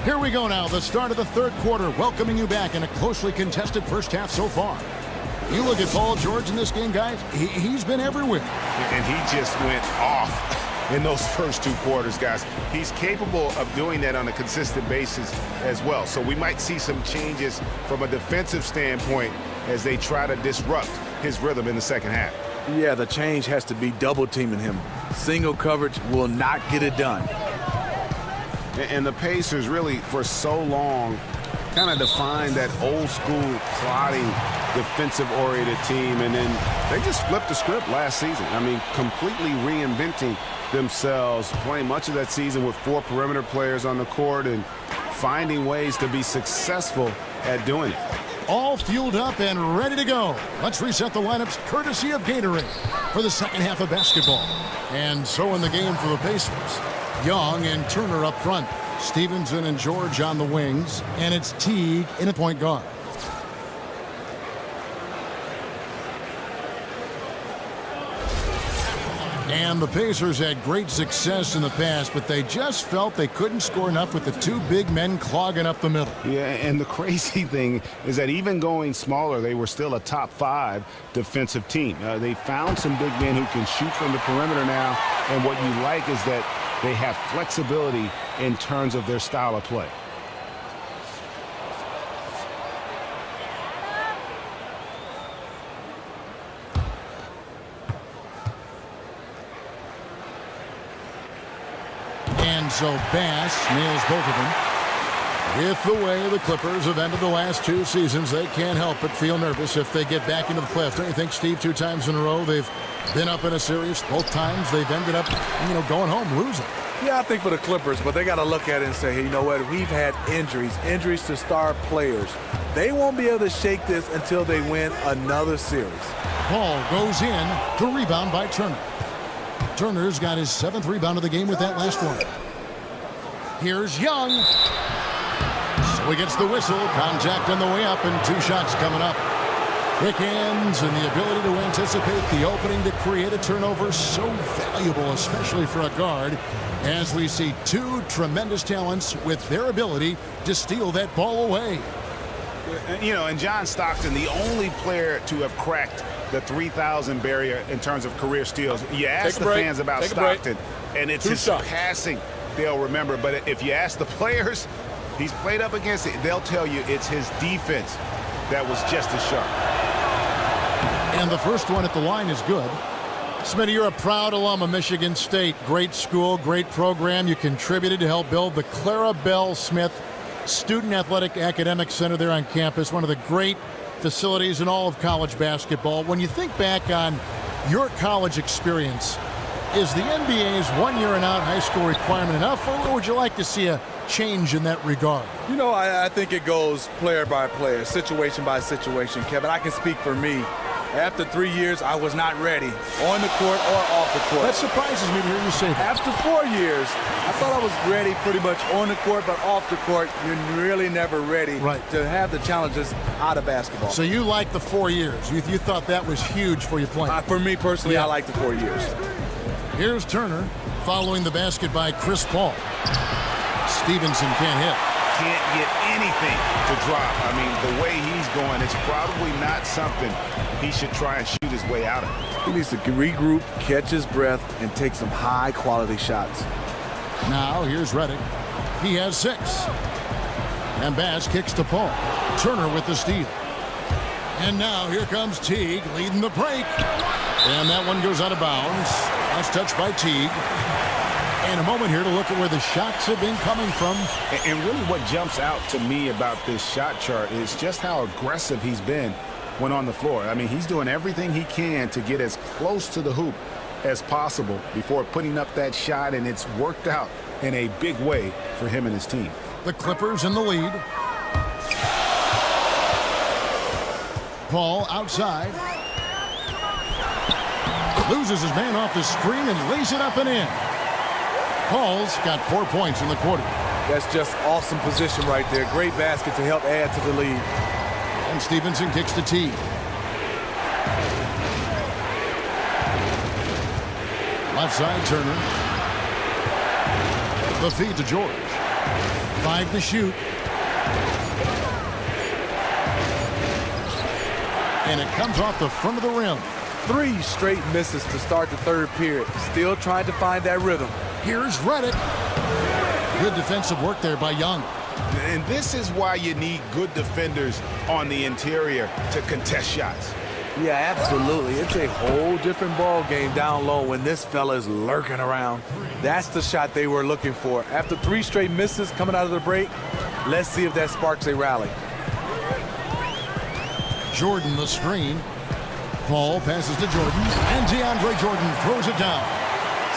Here we go now, the start of the third quarter, welcoming you back in a closely contested first half so far. You look at Paul George in this game, guys, he's been everywhere. And he just went off in those first 2 quarters, guys. He's capable of doing that on a consistent basis as well. So we might see some changes from a defensive standpoint as they try to disrupt his rhythm in the second half. Yeah, the change has to be double teaming him. Single coverage will not get it done. And the Pacers really, for so long, kind of defined that old school, plodding, defensive-oriented team. And then they just flipped the script last season. I mean, completely reinventing themselves, playing much of that season with 4 perimeter players on the court and finding ways to be successful at doing it. All fueled up and ready to go. Let's reset the lineups courtesy of Gatorade for the second half of basketball. And so in the game for the Pacers, Young and Turner up front, Stevenson and George on the wings, and it's Teague in a point guard. And the Pacers had great success in the past, but they just felt they couldn't score enough with the 2 big men clogging up the middle. Yeah, and the crazy thing is that even going smaller, they were still a top 5 defensive team. They found some big men who can shoot from the perimeter now, and what you like is that they have flexibility in terms of their style of play. And so Bass nails both of them. With the way the Clippers have ended the last 2 seasons, they can't help but feel nervous if they get back into the playoffs. Don't you think, Steve, 2 times in a row they've been up in a series? Both times they've ended up, going home losing. Yeah, I think for the Clippers, but they got to look at it and say, hey, you know what? We've had injuries to star players. They won't be able to shake this until they win another series. Paul goes in to rebound by Turner. Turner's got his 7th rebound of the game with that last one. Here's Young. So he gets the whistle. Contact on the way up and 2 shots coming up. Quick hands and the ability to anticipate the opening to create a turnover, so valuable, especially for a guard, as we see two tremendous talents with their ability to steal that ball away. You know, and John Stockton, the only player to have cracked the 3,000 barrier in terms of career steals. You ask the fans about Stockton, and it's his passing they'll remember. But if you ask the players he's played up against, they'll tell you it's his defense that was just as sharp. And the first one at the line is good. Smitty, you're a proud alum of Michigan State. Great school, great program. You contributed to help build the Clara Bell Smith Student Athletic Academic Center there on campus, one of the great facilities in all of college basketball. When you think back on your college experience, is the NBA's 1 year and out high school requirement enough, or would you like to see a change in that regard? You know, I think it goes player by player, situation by situation, Kevin. I can speak for me. After 3 years, I was not ready, on the court or off the court. That surprises me to hear you say that. After 4 years, I thought I was ready pretty much on the court, but off the court, you're really never ready to have the challenges out of basketball. So you like the 4 years. You thought that was huge for you playing. For me personally, I like the 4 years. Here's Turner following the basket by Chris Paul. Stevenson can't hit. Can't get anything to drop. I mean, the way he's going, it's probably not something he should try and shoot his way out of. He needs to regroup, catch his breath, and take some high-quality shots. Now, here's Redick. He has 6. And Bass kicks to Paul. Turner with the steal. And now here comes Teague leading the break. And that one goes out of bounds. Last touch by Teague. And a moment here to look at where the shots have been coming from. And really what jumps out to me about this shot chart is just how aggressive he's been when on the floor. I mean, he's doing everything he can to get as close to the hoop as possible before putting up that shot, and it's worked out in a big way for him and his team. The Clippers in the lead. Paul outside. Loses his man off the screen and lays it up and in. Paul's got 4 points in the quarter. That's just awesome position right there. Great basket to help add to the lead. And Stevenson kicks to Teague. Left side, Turner. The feed to George. 5 to shoot. And it comes off the front of the rim. 3 straight misses to start the third period. Still trying to find that rhythm. Here's Redick. Good defensive work there by Young. And this is why you need good defenders on the interior to contest shots. Yeah, absolutely. It's a whole different ball game down low when this fella is lurking around. That's the shot they were looking for. After 3 straight misses coming out of the break, let's see if that sparks a rally. Jordan the screen. Paul passes to Jordan, and DeAndre Jordan throws it down.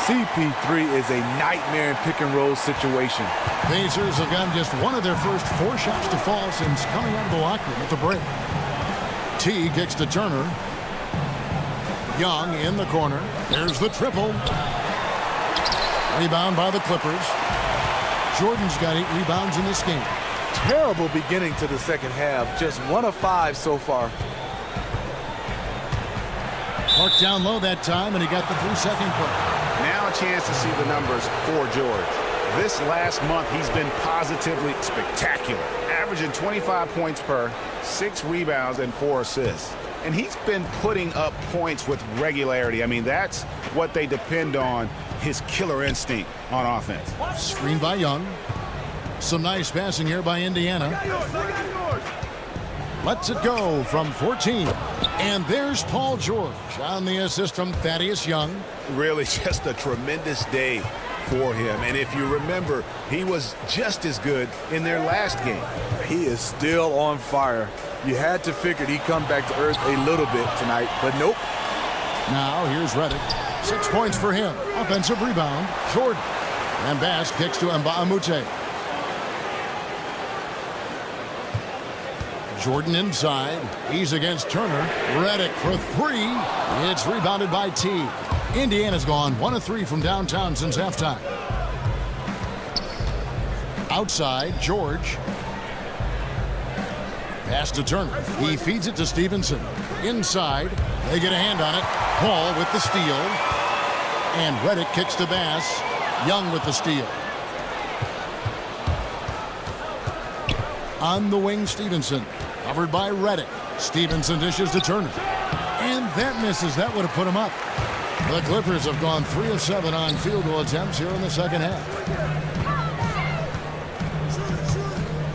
CP3 is a nightmare in pick-and-roll situation. Pacers have gotten just one of their first 4 shots to fall since coming out of the locker room at the break. T kicks to Turner. Young in the corner. There's the triple. Rebound by the Clippers. Jordan's got 8 rebounds in this game. Terrible beginning to the second half. Just 1 of 5 so far. Marked down low that time, and he got the 3-second play. Now a chance to see the numbers for George. This last month, he's been positively spectacular, averaging 25 points per, 6 rebounds, and 4 assists. And he's been putting up points with regularity. I mean, that's what they depend on, his killer instinct on offense. Screen by Young. Some nice passing here by Indiana. Lets it go from 14. And there's Paul George on the assist from Thaddeus Young. Really just a tremendous day for him. And if you remember, he was just as good in their last game. He is still on fire. You had to figure he'd come back to earth a little bit tonight, but nope. Now here's Redick. 6 points for him. Offensive rebound. Jordan. And Bass kicks to Mbamute. Jordan inside. He's against Turner. Redick for 3. It's rebounded by T. Indiana's gone 1 of 3 from downtown since halftime. Outside, George. Pass to Turner. He feeds it to Stevenson. Inside. They get a hand on it. Paul with the steal. And Reddick kicks to Bass. Young with the steal. On the wing, Stevenson. Covered by Reddick. Stevenson dishes to Turner. And that misses. That would have put him up. The Clippers have gone 3 of 7 on field goal attempts here in the second half.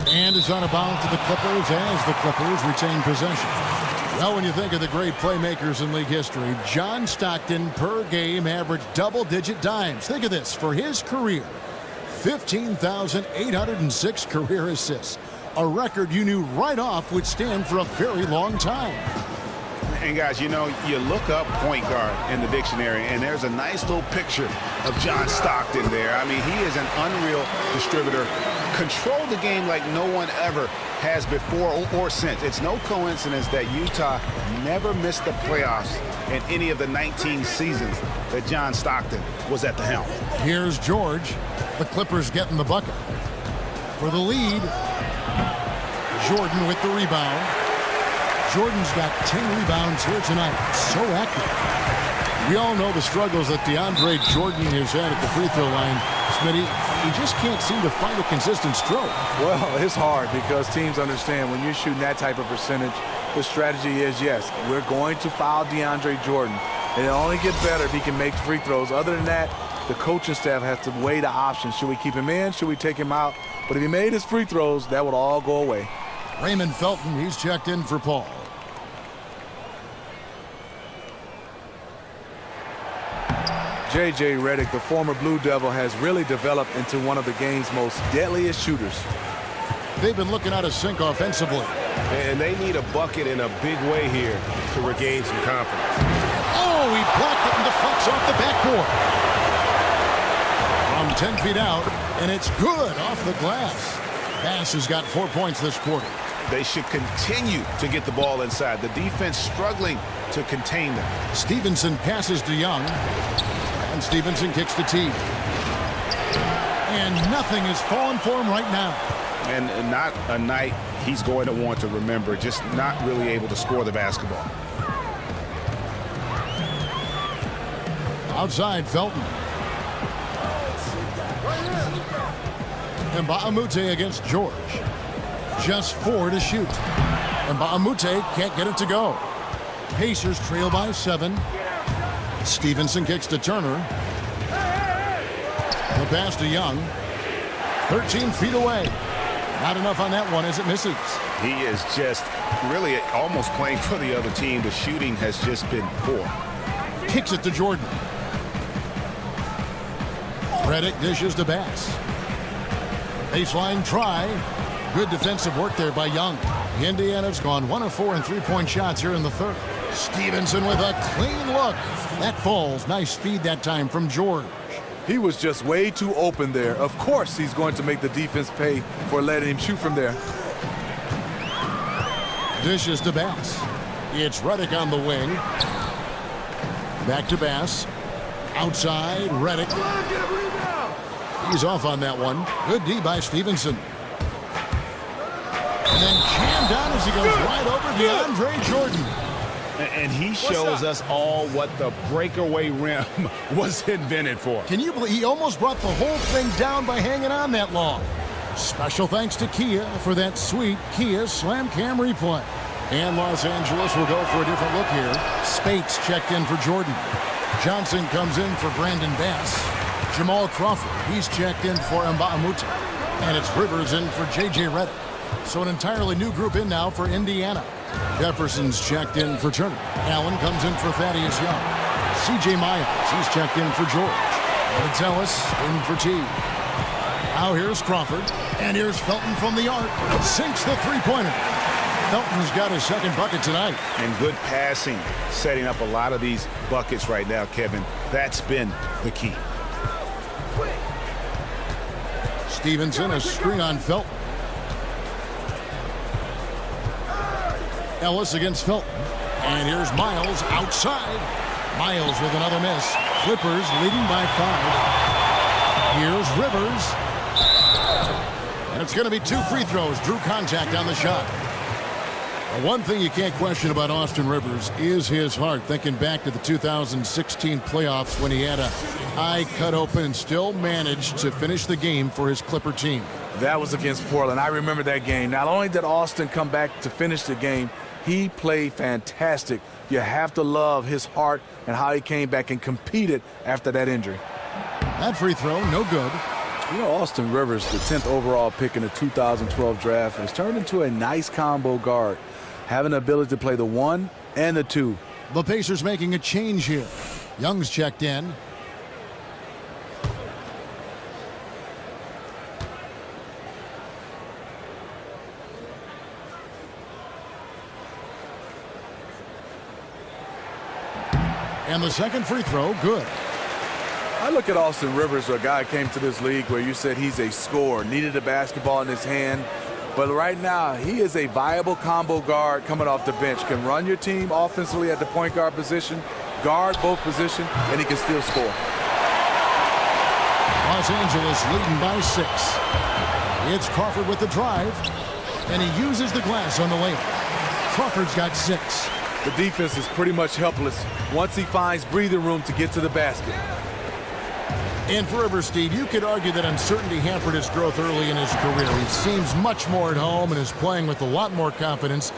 And it's on a bounce to the Clippers as the Clippers retain possession. Well, when you think of the great playmakers in league history, John Stockton per game averaged double-digit dimes. Think of this. For his career, 15,806 career assists. A record you knew right off would stand for a very long time. And guys, you know, you look up point guard in the dictionary, and there's a nice little picture of John Stockton there. I mean, he is an unreal distributor. Controlled the game like no one ever has before or since. It's no coincidence that Utah never missed the playoffs in any of the 19 seasons that John Stockton was at the helm. Here's George. The Clippers getting the bucket. For the lead, Jordan with the rebound. Jordan's got 10 rebounds here tonight. So active. We all know the struggles that DeAndre Jordan has had at the free throw line. Smitty, he just can't seem to find a consistent stroke. Well, it's hard because teams understand when you're shooting that type of percentage, the strategy is, yes, we're going to foul DeAndre Jordan. And it'll only get better if he can make free throws. Other than that, the coaching staff has to weigh the options. Should we keep him in? Should we take him out? But if he made his free throws, that would all go away. Raymond Felton, he's checked in for Paul. J.J. Redick, the former Blue Devil, has really developed into one of the game's most deadliest shooters. They've been looking out of sync offensively. And they need a bucket in a big way here to regain some confidence. Oh, he blocked it and deflects off the backboard. From 10 feet out, and it's good off the glass. Bass has got 4 points this quarter. They should continue to get the ball inside. The defense struggling to contain them. Stevenson passes to Young. And Stevenson kicks the tee. And nothing is falling for him right now. And not a night he's going to want to remember, just not really able to score the basketball. Outside, Felton. And Mbamute against George. Just 4 to shoot. And Mbamute can't get it to go. Pacers trail by 7. Stevenson kicks to Turner. The pass to Young. 13 feet away. Not enough on that one as it misses. He is just really almost playing for the other team. The shooting has just been poor. Kicks it to Jordan. Reddick dishes to Bass. Baseline try. Good defensive work there by Young. Indiana's gone 1 of 4 in three-point shots here in the third. Stevenson with a clean look. That falls. Nice feed that time from George. He was just way too open there. Of course he's going to make the defense pay for letting him shoot from there. Dishes to Bass. It's Reddick on the wing. Back to Bass. Outside, Reddick. He's off on that one. Good D by Stevenson. And then jammed down as he goes right over DeAndre Jordan. And he shows us all what the breakaway rim was invented for. Can you believe he almost brought the whole thing down by hanging on that long? Special thanks to Kia for that sweet Kia Slam Cam replay. And Los Angeles will go for a different look here. Spates checked in for Jordan. Johnson comes in for Brandon Bass. Jamal Crawford, he's checked in for Mbamute. And it's Rivers in for J.J. Redick. So an entirely new group in now for Indiana. Jefferson's checked in for Turner. Allen comes in for Thaddeus Young. C.J. Miles, he's checked in for George. And Ellis in for T. Now here's Crawford. And here's Felton from the arc. Sinks the three-pointer. Felton's got his second bucket tonight. And good passing, setting up a lot of these buckets right now, Kevin. That's been the key. Stevenson, a screen on Felton. Ellis against Felton. And here's Miles outside. Miles with another miss. Clippers leading by 5. Here's Rivers. And it's going to be 2 free throws. Drew contact on the shot. One thing you can't question about Austin Rivers is his heart. Thinking back to the 2016 playoffs when he had an eye cut open and still managed to finish the game for his Clipper team. That was against Portland. I remember that game. Not only did Austin come back to finish the game, he played fantastic. You have to love his heart and how he came back and competed after that injury. That free throw, no good. You know, Austin Rivers, the 10th overall pick in the 2012 draft, has turned into a nice combo guard, having the ability to play the 1 and the 2. The Pacers making a change here. Young's checked in. And the second free throw, good. I look at Austin Rivers, a guy who came to this league where you said he's a scorer, needed a basketball in his hand. But right now, he is a viable combo guard coming off the bench. Can run your team offensively at the point guard position, guard both positions, and he can still score. Los Angeles leading by 6. It's Crawford with the drive, and he uses the glass on the layup. Crawford's got 6. The defense is pretty much helpless once he finds breathing room to get to the basket. And for Rivers, Steve, you could argue that uncertainty hampered his growth early in his career. He seems much more at home and is playing with a lot more confidence.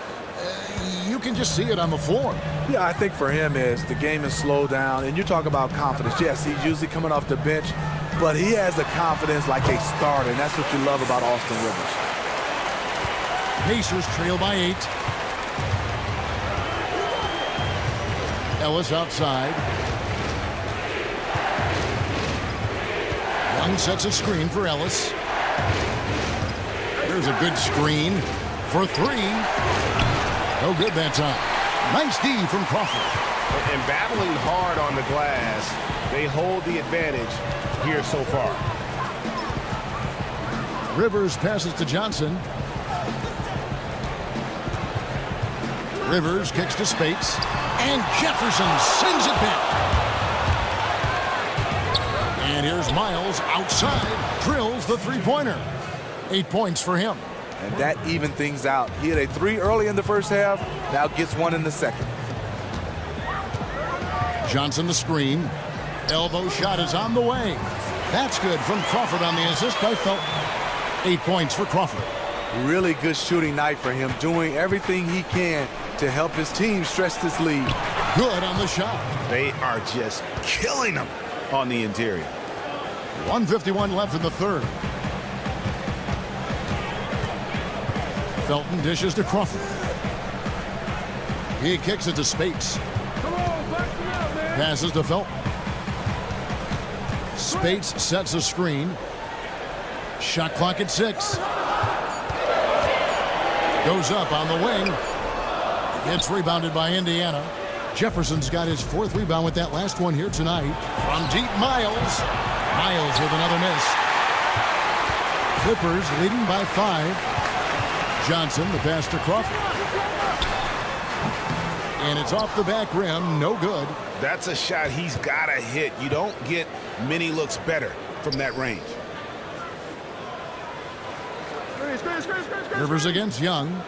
You can just see it on the floor. Yeah, I think for him is the game has slowed down. And you talk about confidence. Yes, he's usually coming off the bench, but he has the confidence like a starter, and that's what you love about Austin Rivers. Pacers trail by 8. Ellis outside. Young sets a screen for Ellis. There's a good screen for 3. No good that time. Nice D from Crawford. And battling hard on the glass, they hold the advantage here so far. Rivers passes to Johnson. Rivers kicks to Spates. And Jefferson sends it back. And here's Miles outside, drills the three-pointer. 8 points for him. And that evened things out. He had a 3 early in the first half, now gets 1 in the second. Johnson the screen. Elbow shot is on the way. That's good from Crawford on the assist. I felt 8 points for Crawford. Really good shooting night for him, doing everything he can to help his team stretch this lead. Good on the shot. They are just killing them on the interior. 1:51 left in the third. Felton dishes to Crawford. He kicks it to Spates. Passes to Felton. Spates sets a screen. Shot clock at 6. Goes up on the wing. Gets rebounded by Indiana. Jefferson's got his 4th rebound with that last one here tonight. From deep, Miles. Miles with another miss. Clippers leading by 5. Johnson, the pass to Crawford. And it's off the back rim, no good. That's a shot he's got to hit. You don't get many looks better from that range. Rivers against Young.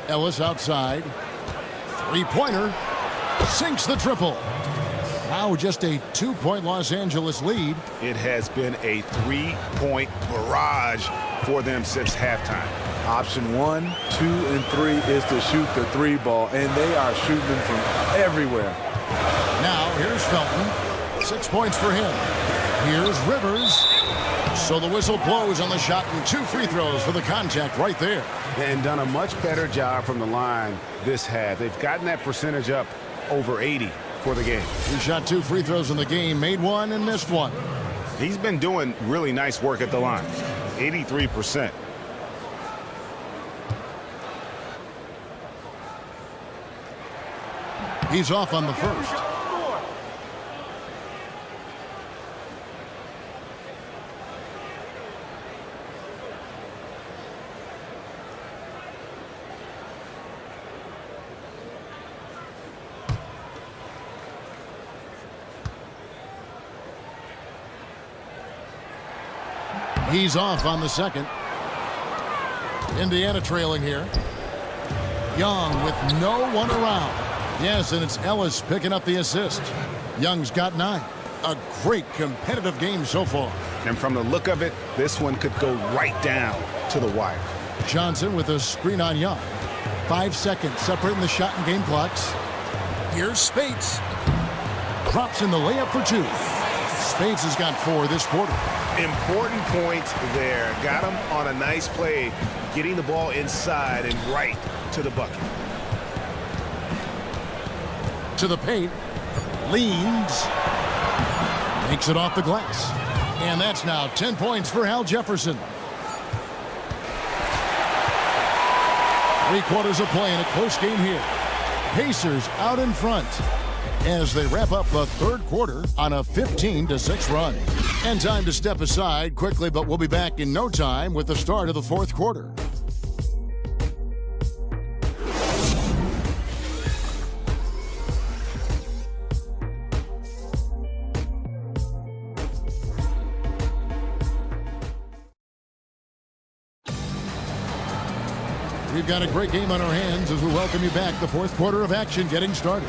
Ellis outside. Three-pointer. Sinks the triple. Now just a 2-point Los Angeles lead. It has been a 3-point barrage for them since halftime. Option 1, 2, and 3 is to shoot the 3 ball, and they are shooting them from everywhere. Now here's Felton. 6 points for him. Here's Rivers. So the whistle blows on the shot and 2 free throws for the contact right there. And done a much better job from the line this half. They've gotten that percentage up over 80 for the game. He shot 2 free throws in the game, made 1 and missed 1. He's been doing really nice work at the line. 83%. He's off on the first. He's off on the second. Indiana trailing here. Young with no one around. Yes, and it's Ellis picking up the assist. Young's got 9. A great competitive game so far. And from the look of it, this one could go right down to the wire. Johnson with a screen on Young. 5 seconds separating the shot and game clocks. Here's Spates. Drops in the layup for 2. Spates has got 4 this quarter. Important point there. Got him on a nice play, getting the ball inside and right to the bucket. To the paint. Leans. Makes it off the glass. And that's now 10 points for Al Jefferson. 3 quarters of play in a close game here. Pacers out in front as they wrap up the 3rd quarter on a 15-6 run. And time to step aside quickly, but we'll be back in no time with the start of the 4th quarter. We've got a great game on our hands as we welcome you back. The 4th quarter of action getting started.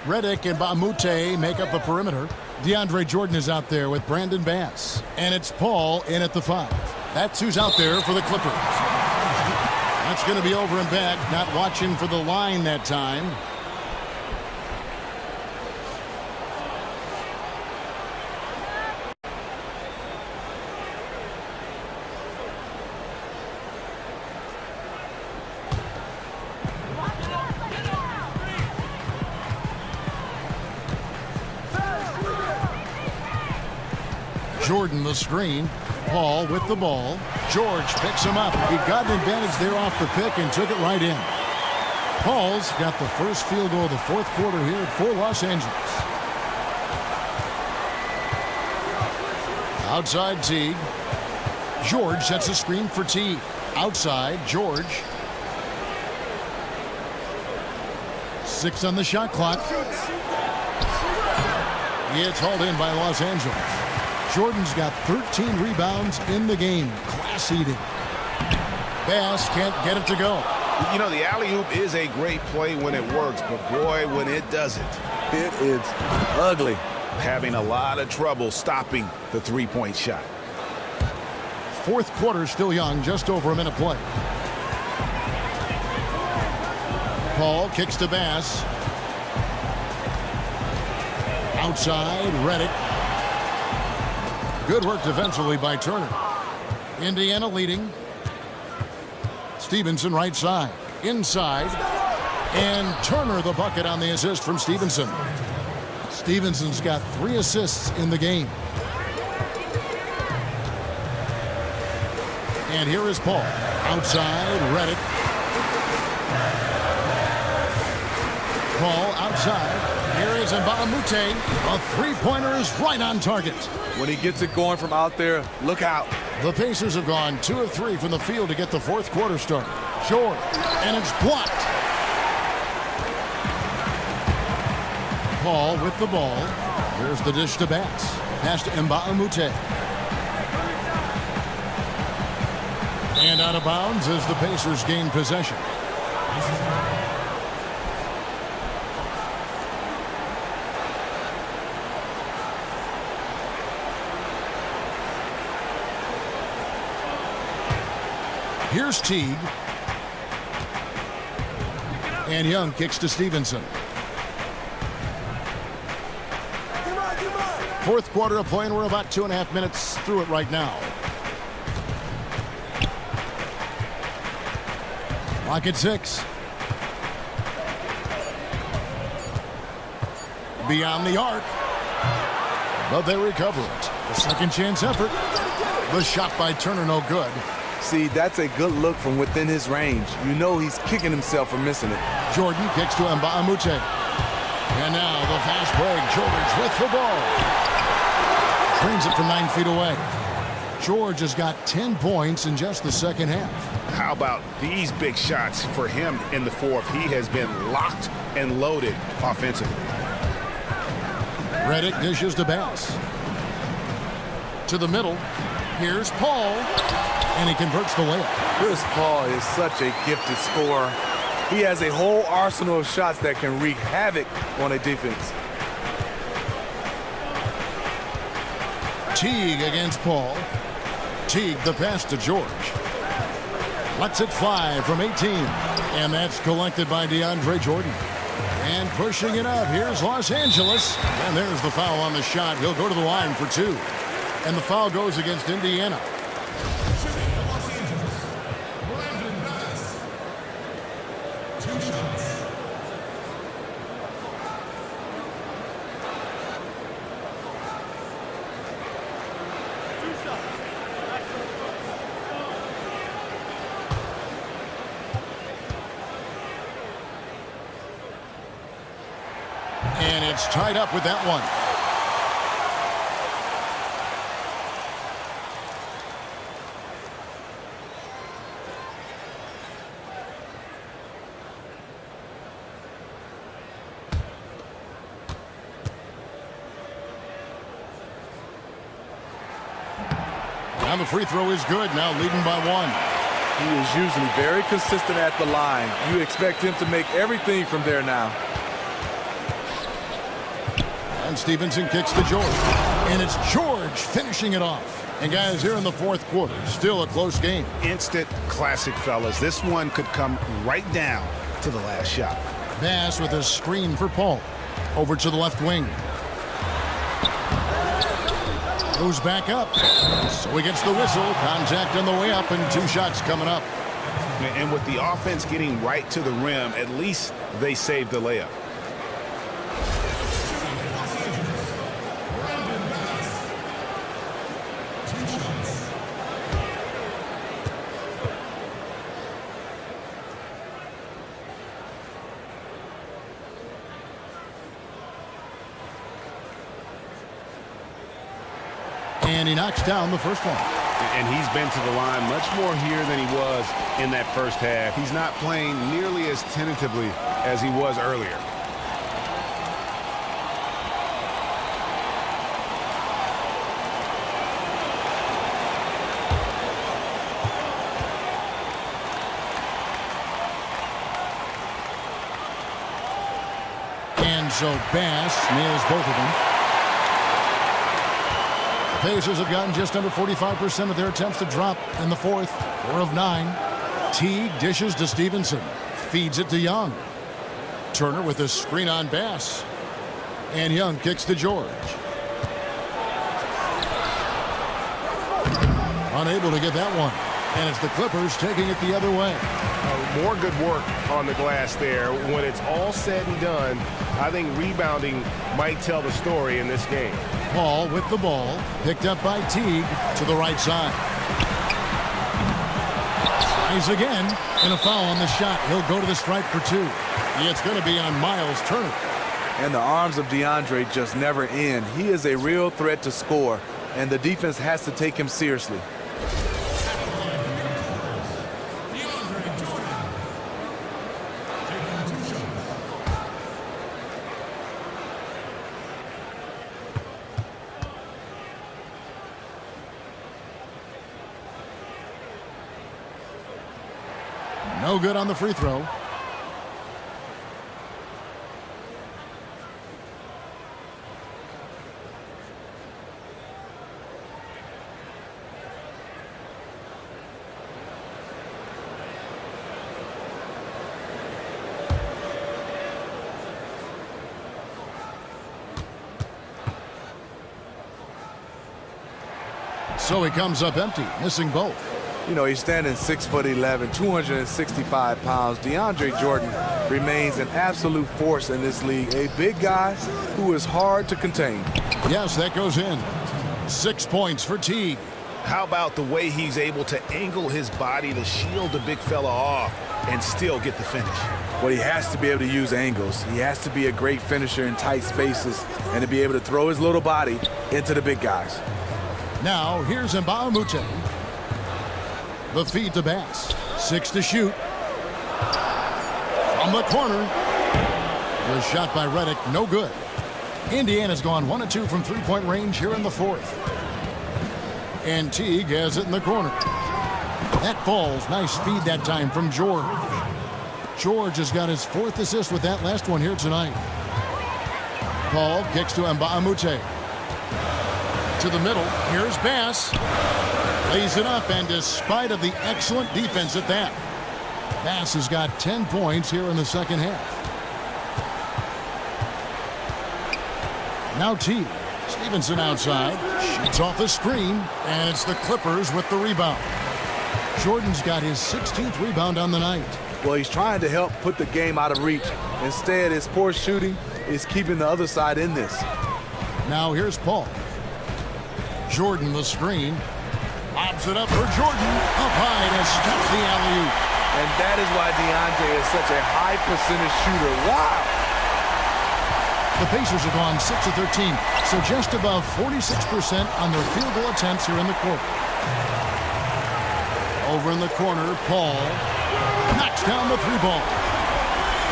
Redick and Bamute make up the perimeter. DeAndre Jordan is out there with Brandon Bass. And it's Paul in at the 5. That's who's out there for the Clippers. That's going to be over and back. Not watching for the line that time. Jordan the screen. Paul with the ball. George picks him up. He got an advantage there off the pick and took it right in. Paul's got the first field goal of the 4th quarter here for Los Angeles. Outside Teague. George sets a screen for Teague. Outside George. 6 on the shot clock. It's hauled in by Los Angeles. Jordan's got 13 rebounds in the game. Class eating. Bass can't get it to go. You know, the alley-oop is a great play when it works, but boy, when it doesn't, It is ugly. having a lot of trouble stopping the three-point shot. 4th quarter still young, just over a minute play. Paul kicks to Bass. Outside, Redick. Good work defensively by Turner. Indiana leading. Stevenson right side. Inside. And Turner the bucket on the assist from Stevenson. Stevenson's got 3 assists in the game. And here is Paul. Outside, Redick. Paul outside. Here is Mbamute. A 3-pointer is right on target. When he gets it going from out there, look out. The Pacers have gone 2 of 3 from the field to get the 4th quarter started. Short. And it's blocked. Paul with the ball. Here's the dish to Bass. Pass to Mbamute. And out of bounds as the Pacers gain possession. Here's Teague. And Young kicks to Stevenson. 4th quarter of play, and we're about 2.5 minutes through it right now. Clock at 6. Beyond the arc. But they recover it. A second chance effort. The shot by Turner no good. See, that's a good look from within his range. You know he's kicking himself for missing it. Jordan kicks to Mbamute. And now the fast break. George with the ball. Screens it from 9 feet away. George has got 10 points in just the second half. How about these big shots for him in the fourth? He has been locked and loaded offensively. Reddick dishes to Bass. To the middle. Here's Paul. And he converts the layup. Chris Paul is such a gifted scorer. He has a whole arsenal of shots that can wreak havoc on a defense. Teague against Paul. Teague the pass to George. Lets it fly from 18. And that's collected by DeAndre Jordan. And pushing it up, here's Los Angeles. And there's the foul on the shot. He'll go to the line for 2. And the foul goes against Indiana. And it's tied up with that one. Now the free throw is good, now leading by 1. He is usually very consistent at the line. You expect him to make everything from there now. And Stevenson kicks to George. And it's George finishing it off. And guys, here in the fourth quarter, still a close game. Instant classic, fellas. This one could come right down to the last shot. Bass with a screen for Paul. Over to the left wing. Goes back up. So he gets the whistle. Contact on the way up and 2 shots coming up. And with the offense getting right to the rim, at least they saved the layup. And he knocks down the first one. And he's been to the line much more here than he was in that first half. He's not playing nearly as tentatively as he was earlier. And so Bass nails both of them. Pacers have gotten just under 45% of their attempts to drop in the fourth. 4 of 9. Teague dishes to Stevenson. Feeds it to Young. Turner with a screen on Bass. And Young kicks to George. Unable to get that one. And it's the Clippers taking it the other way. More good work on the glass there. When it's all said and done, I think rebounding might tell the story in this game. Paul with the ball, picked up by Teague to the right side. Tries again, and a foul on the shot. He'll go to the stripe for 2. It's going to be on Miles Turner. And the arms of DeAndre just never end. He is a real threat to score, and the defense has to take him seriously. No good on the free throw. So he comes up empty, missing both. You know, he's standing 6'11", 265 pounds. DeAndre Jordan remains an absolute force in this league. A big guy who is hard to contain. Yes, that goes in. 6 points for Teague. How about the way he's able to angle his body to shield the big fella off and still get the finish? Well, he has to be able to use angles. He has to be a great finisher in tight spaces and to be able to throw his little body into the big guys. Now, here's Mbamute. The feed to Bass. 6 to shoot. From the corner. The shot by Reddick, no good. Indiana's gone 1 of 2 from three-point range here in the fourth. And Teague has it in the corner. That falls. Nice feed that time from George. George has got his 4th assist with that last one here tonight. Paul kicks to Mbamute. To the middle. Here's Bass. Lays it up, and despite of the excellent defense at that, Bass has got 10 points here in the second half. Now Teague. Stevenson outside. Shoots off the screen, and it's the Clippers with the rebound. Jordan's got his 16th rebound on the night. Well, he's trying to help put the game out of reach. Instead, his poor shooting is keeping the other side in this. Now here's Paul. Jordan the screen. Lobs it up for Jordan. Up high to stop the alley-oop. And that is why DeAndre is such a high percentage shooter. Wow! The Pacers are gone 6 of 13, so just above 46% on their field goal attempts here in the quarter. Over in the corner, Paul knocks down the 3-ball.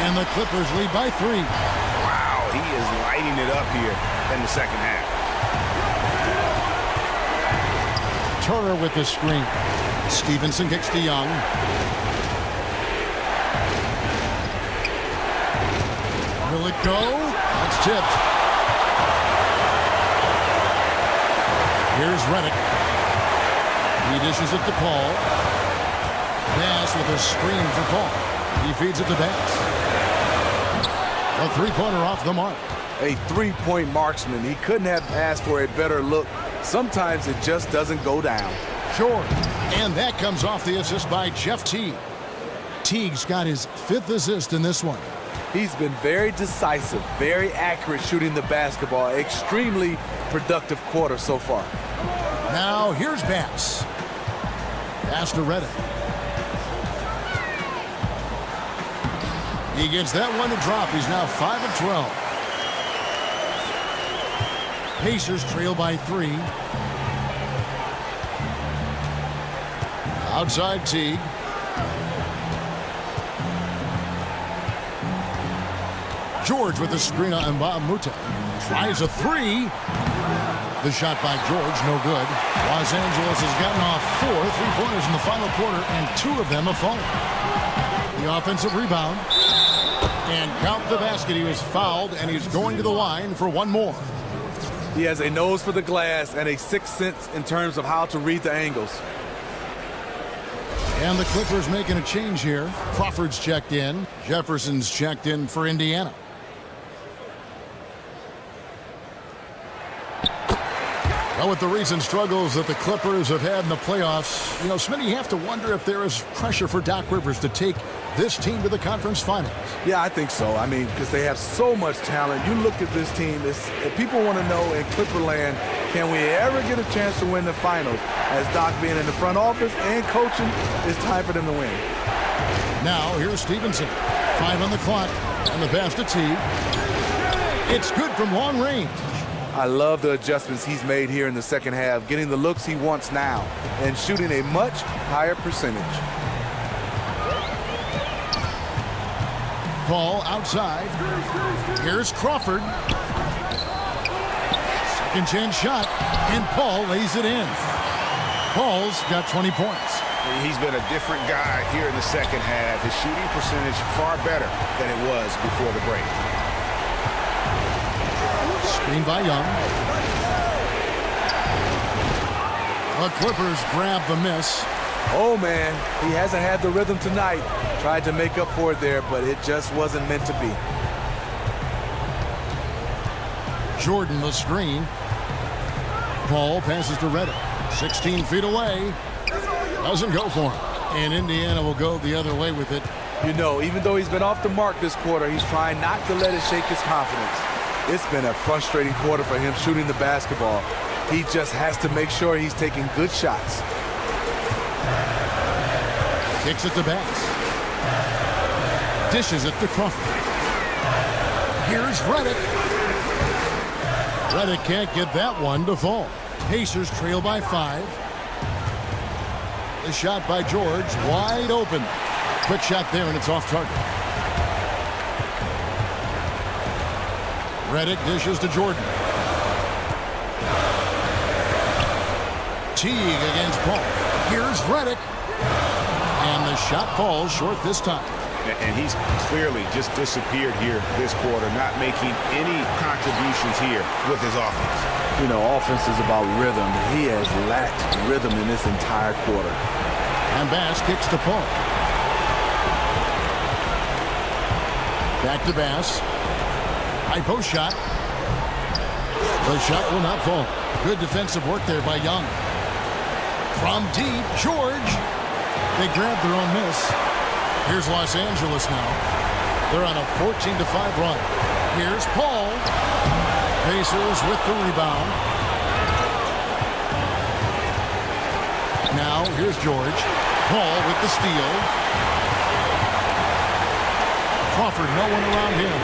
And the Clippers lead by 3. Wow, he is lighting it up here in the second half. Turner with the screen. Stevenson kicks to Young. Will it go? That's tipped. Here's Reddick. He dishes it to Paul. Bass with a screen for Paul. He feeds it to Bass. A 3-pointer off the mark. A 3-point marksman. He couldn't have asked for a better look. Sometimes it just doesn't go down. Sure. And that comes off the assist by Jeff Teague. Teague's got his 5th assist in this one. He's been very decisive, very accurate shooting the basketball. Extremely productive quarter so far. Now here's Bass. Pass to Reddick. He gets that one to drop. He's now 5 of 12. Pacers trail by 3. Outside Teague. George with the screen on Mbamute. Tries a 3. The shot by George, no good. Los Angeles has gotten off 4 3-pointers in the final quarter, and 2 of them have fallen. The offensive rebound. And count the basket. He was fouled, and he's going to the line for one more. He has a nose for the glass and a 6th sense in terms of how to read the angles. And the Clippers making a change here. Crawford's checked in. Jefferson's checked in for Indiana. Well, with the recent struggles that the Clippers have had in the playoffs, Smitty, you have to wonder if there is pressure for Doc Rivers to take this team to the conference finals. Yeah, I think so. I mean, because they have so much talent. You look at this team, people want to know in Clipperland, can we ever get a chance to win the finals? As Doc being in the front office and coaching, it's time for them to win. Now, here's Stevenson. 5 on the clock, and the pass to Teague. It's good from long range. I love the adjustments he's made here in the second half, getting the looks he wants now, and shooting a much higher percentage. Paul outside. Here's Crawford. Second chance shot, and Paul lays it in. Paul's got 20 points. He's been a different guy here in the second half. His shooting percentage far better than it was before the break. Screen by Young. The Clippers grab the miss. Oh, man, he hasn't had the rhythm tonight. Tried to make up for it there, but it just wasn't meant to be. Jordan the screen. Paul passes to Reddick. 16 feet away. Doesn't go for him. And Indiana will go the other way with it. Even though he's been off the mark this quarter, he's trying not to let it shake his confidence. It's been a frustrating quarter for him shooting the basketball. He just has to make sure he's taking good shots. Kicks it to Bass. Dishes it to Crawford. Here's Reddick. Reddick can't get that one to fall. Pacers trail by 5. The shot by George, wide open. Quick shot there, and it's off target. Redick dishes to Jordan. Teague against Paul. Here's Redick. And the shot falls short this time. And he's clearly just disappeared here this quarter, not making any contributions here with his offense. You know, offense is about rhythm. He has lacked rhythm in this entire quarter. And Bass kicks to Paul. Back to Bass. High post shot. The shot will not fall. Good defensive work there by Young. From deep, George. They grab their own miss. Here's Los Angeles now. They're on a 14-5 run. Here's Paul. Pacers with the rebound. Now, here's George. Paul with the steal. Crawford, no one around him.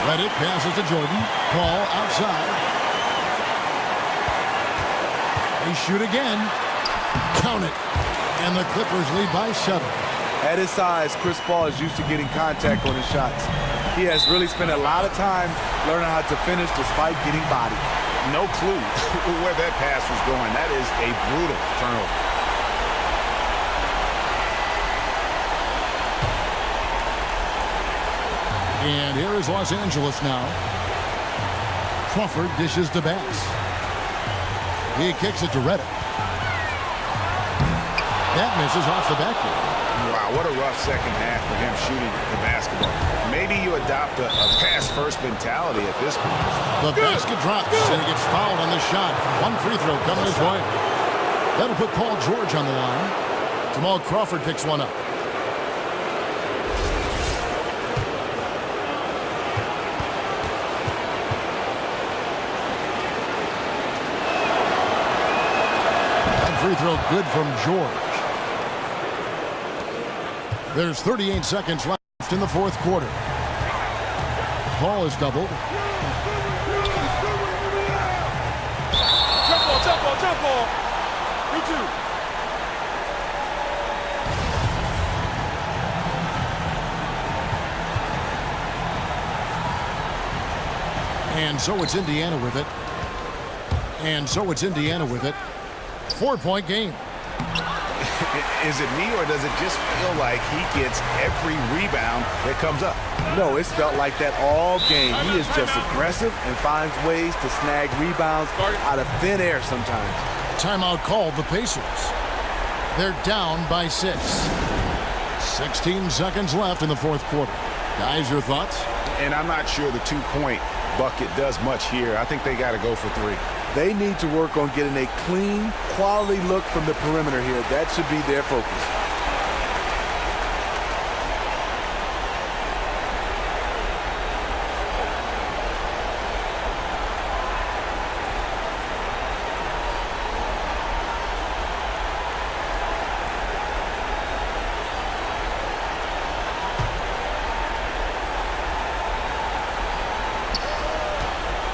Redick passes to Jordan. Paul outside. They shoot again. Count it. And the Clippers lead by 7. At his size, Chris Paul is used to getting contact on his shots. He has really spent a lot of time learning how to finish despite getting bodied. No clue where that pass was going. That is a brutal turnover. And here is Los Angeles now. Crawford dishes to Bass. He kicks it to Redick. That misses off the backboard. Wow, what a rough second half for him shooting the basketball. Maybe you adopt a pass-first mentality at this point. The basket drops, and he gets fouled on the shot. One free throw coming his way. That'll put Paul George on the line. Jamal Crawford picks one up. That free throw good from George. There's 38 seconds left in the fourth quarter. Paul is doubled. Jump ball. Me too. And so it's Indiana with it. And so it's Indiana with it. 4-point game. Is it me, or does it just feel like he gets every rebound that comes up? No, it's felt like that all game. He is just aggressive and finds ways to snag rebounds out of thin air sometimes. Timeout called the Pacers. They're down by 6. 16 seconds left in the fourth quarter. Guys, your thoughts? And I'm not sure the two-point bucket does much here. I think they got to go for 3. They need to work on getting a clean, quality look from the perimeter here. That should be their focus.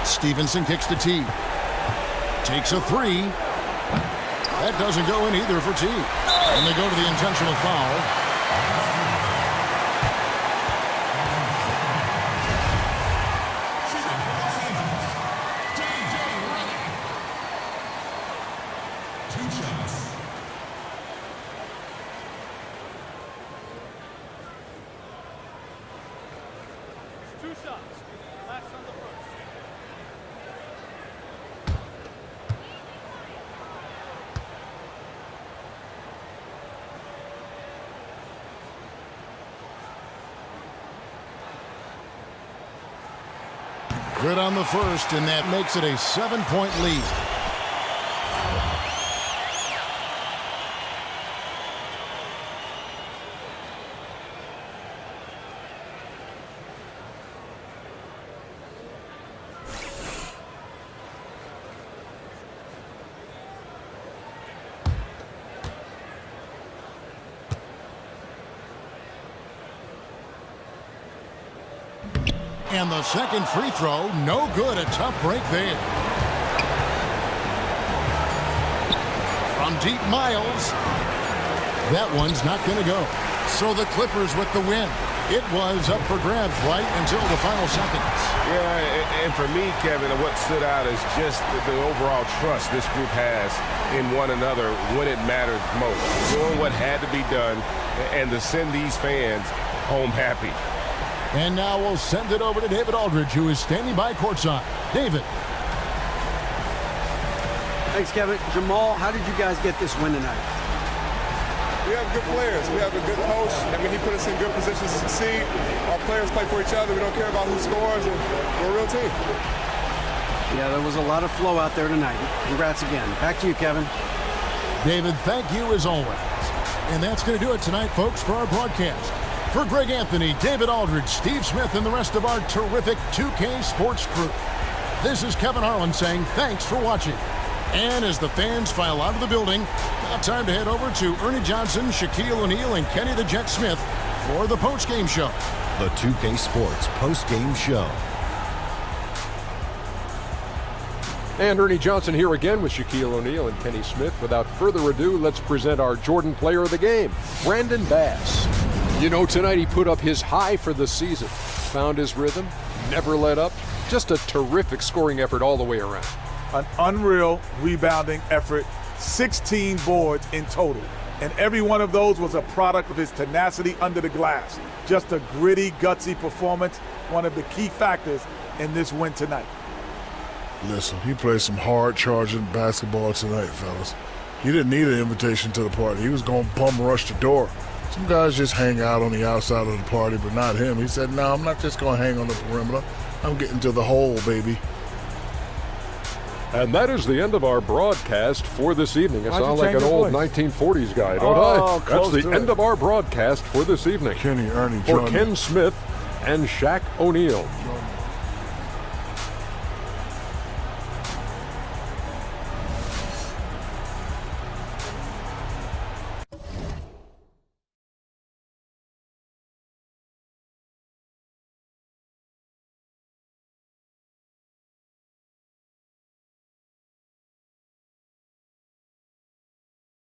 Stevenson kicks to T. Takes a 3. That doesn't go in either for T. And they go to the intentional foul. Good on the first, and that makes it a 7-point lead. And the second free throw, no good. A tough break there. From deep, Miles. That one's not going to go. So the Clippers with the win. It was up for grabs right until the final seconds. Yeah, and for me, Kevin, what stood out is just the overall trust this group has in one another when it matters most. Doing what had to be done and to send these fans home happy. And now we'll send it over to David Aldridge, who is standing by courtside. David. Thanks, Kevin. Jamal, how did you guys get this win tonight? We have good players. We have a good coach. I mean, he put us in good positions to succeed. Our players play for each other. We don't care about who scores, and we're a real team. Yeah, there was a lot of flow out there tonight. Congrats again. Back to you, Kevin. David, thank you as always. And that's going to do it tonight, folks, for our broadcast. For Greg Anthony, David Aldridge, Steve Smith, and the rest of our terrific 2K Sports crew, this is Kevin Harlan saying thanks for watching. And as the fans file out of the building, now time to head over to Ernie Johnson, Shaquille O'Neal, and Kenny the Jet Smith for the postgame show. The 2K Sports postgame show. And Ernie Johnson here again with Shaquille O'Neal and Kenny Smith. Without further ado, let's present our Jordan player of the game, Brandon Bass. You know, tonight he put up his high for the season. Found his rhythm, never let up. Just a terrific scoring effort all the way around. An unreal rebounding effort, 16 boards in total. And every one of those was a product of his tenacity under the glass. Just a gritty, gutsy performance, one of the key factors in this win tonight. Listen, he played some hard-charging basketball tonight, fellas. He didn't need an invitation to the party. He was going to bum rush the door. Some guys just hang out on the outside of the party, but not him. He said, no, I'm not just going to hang on the perimeter. I'm getting to the hole, baby. And that is the end of our broadcast for this evening. I sound like an old 1940s guy, don't I? That's the end of our broadcast for this evening. Kenny, Ernie, for Ken Smith and Shaq O'Neal.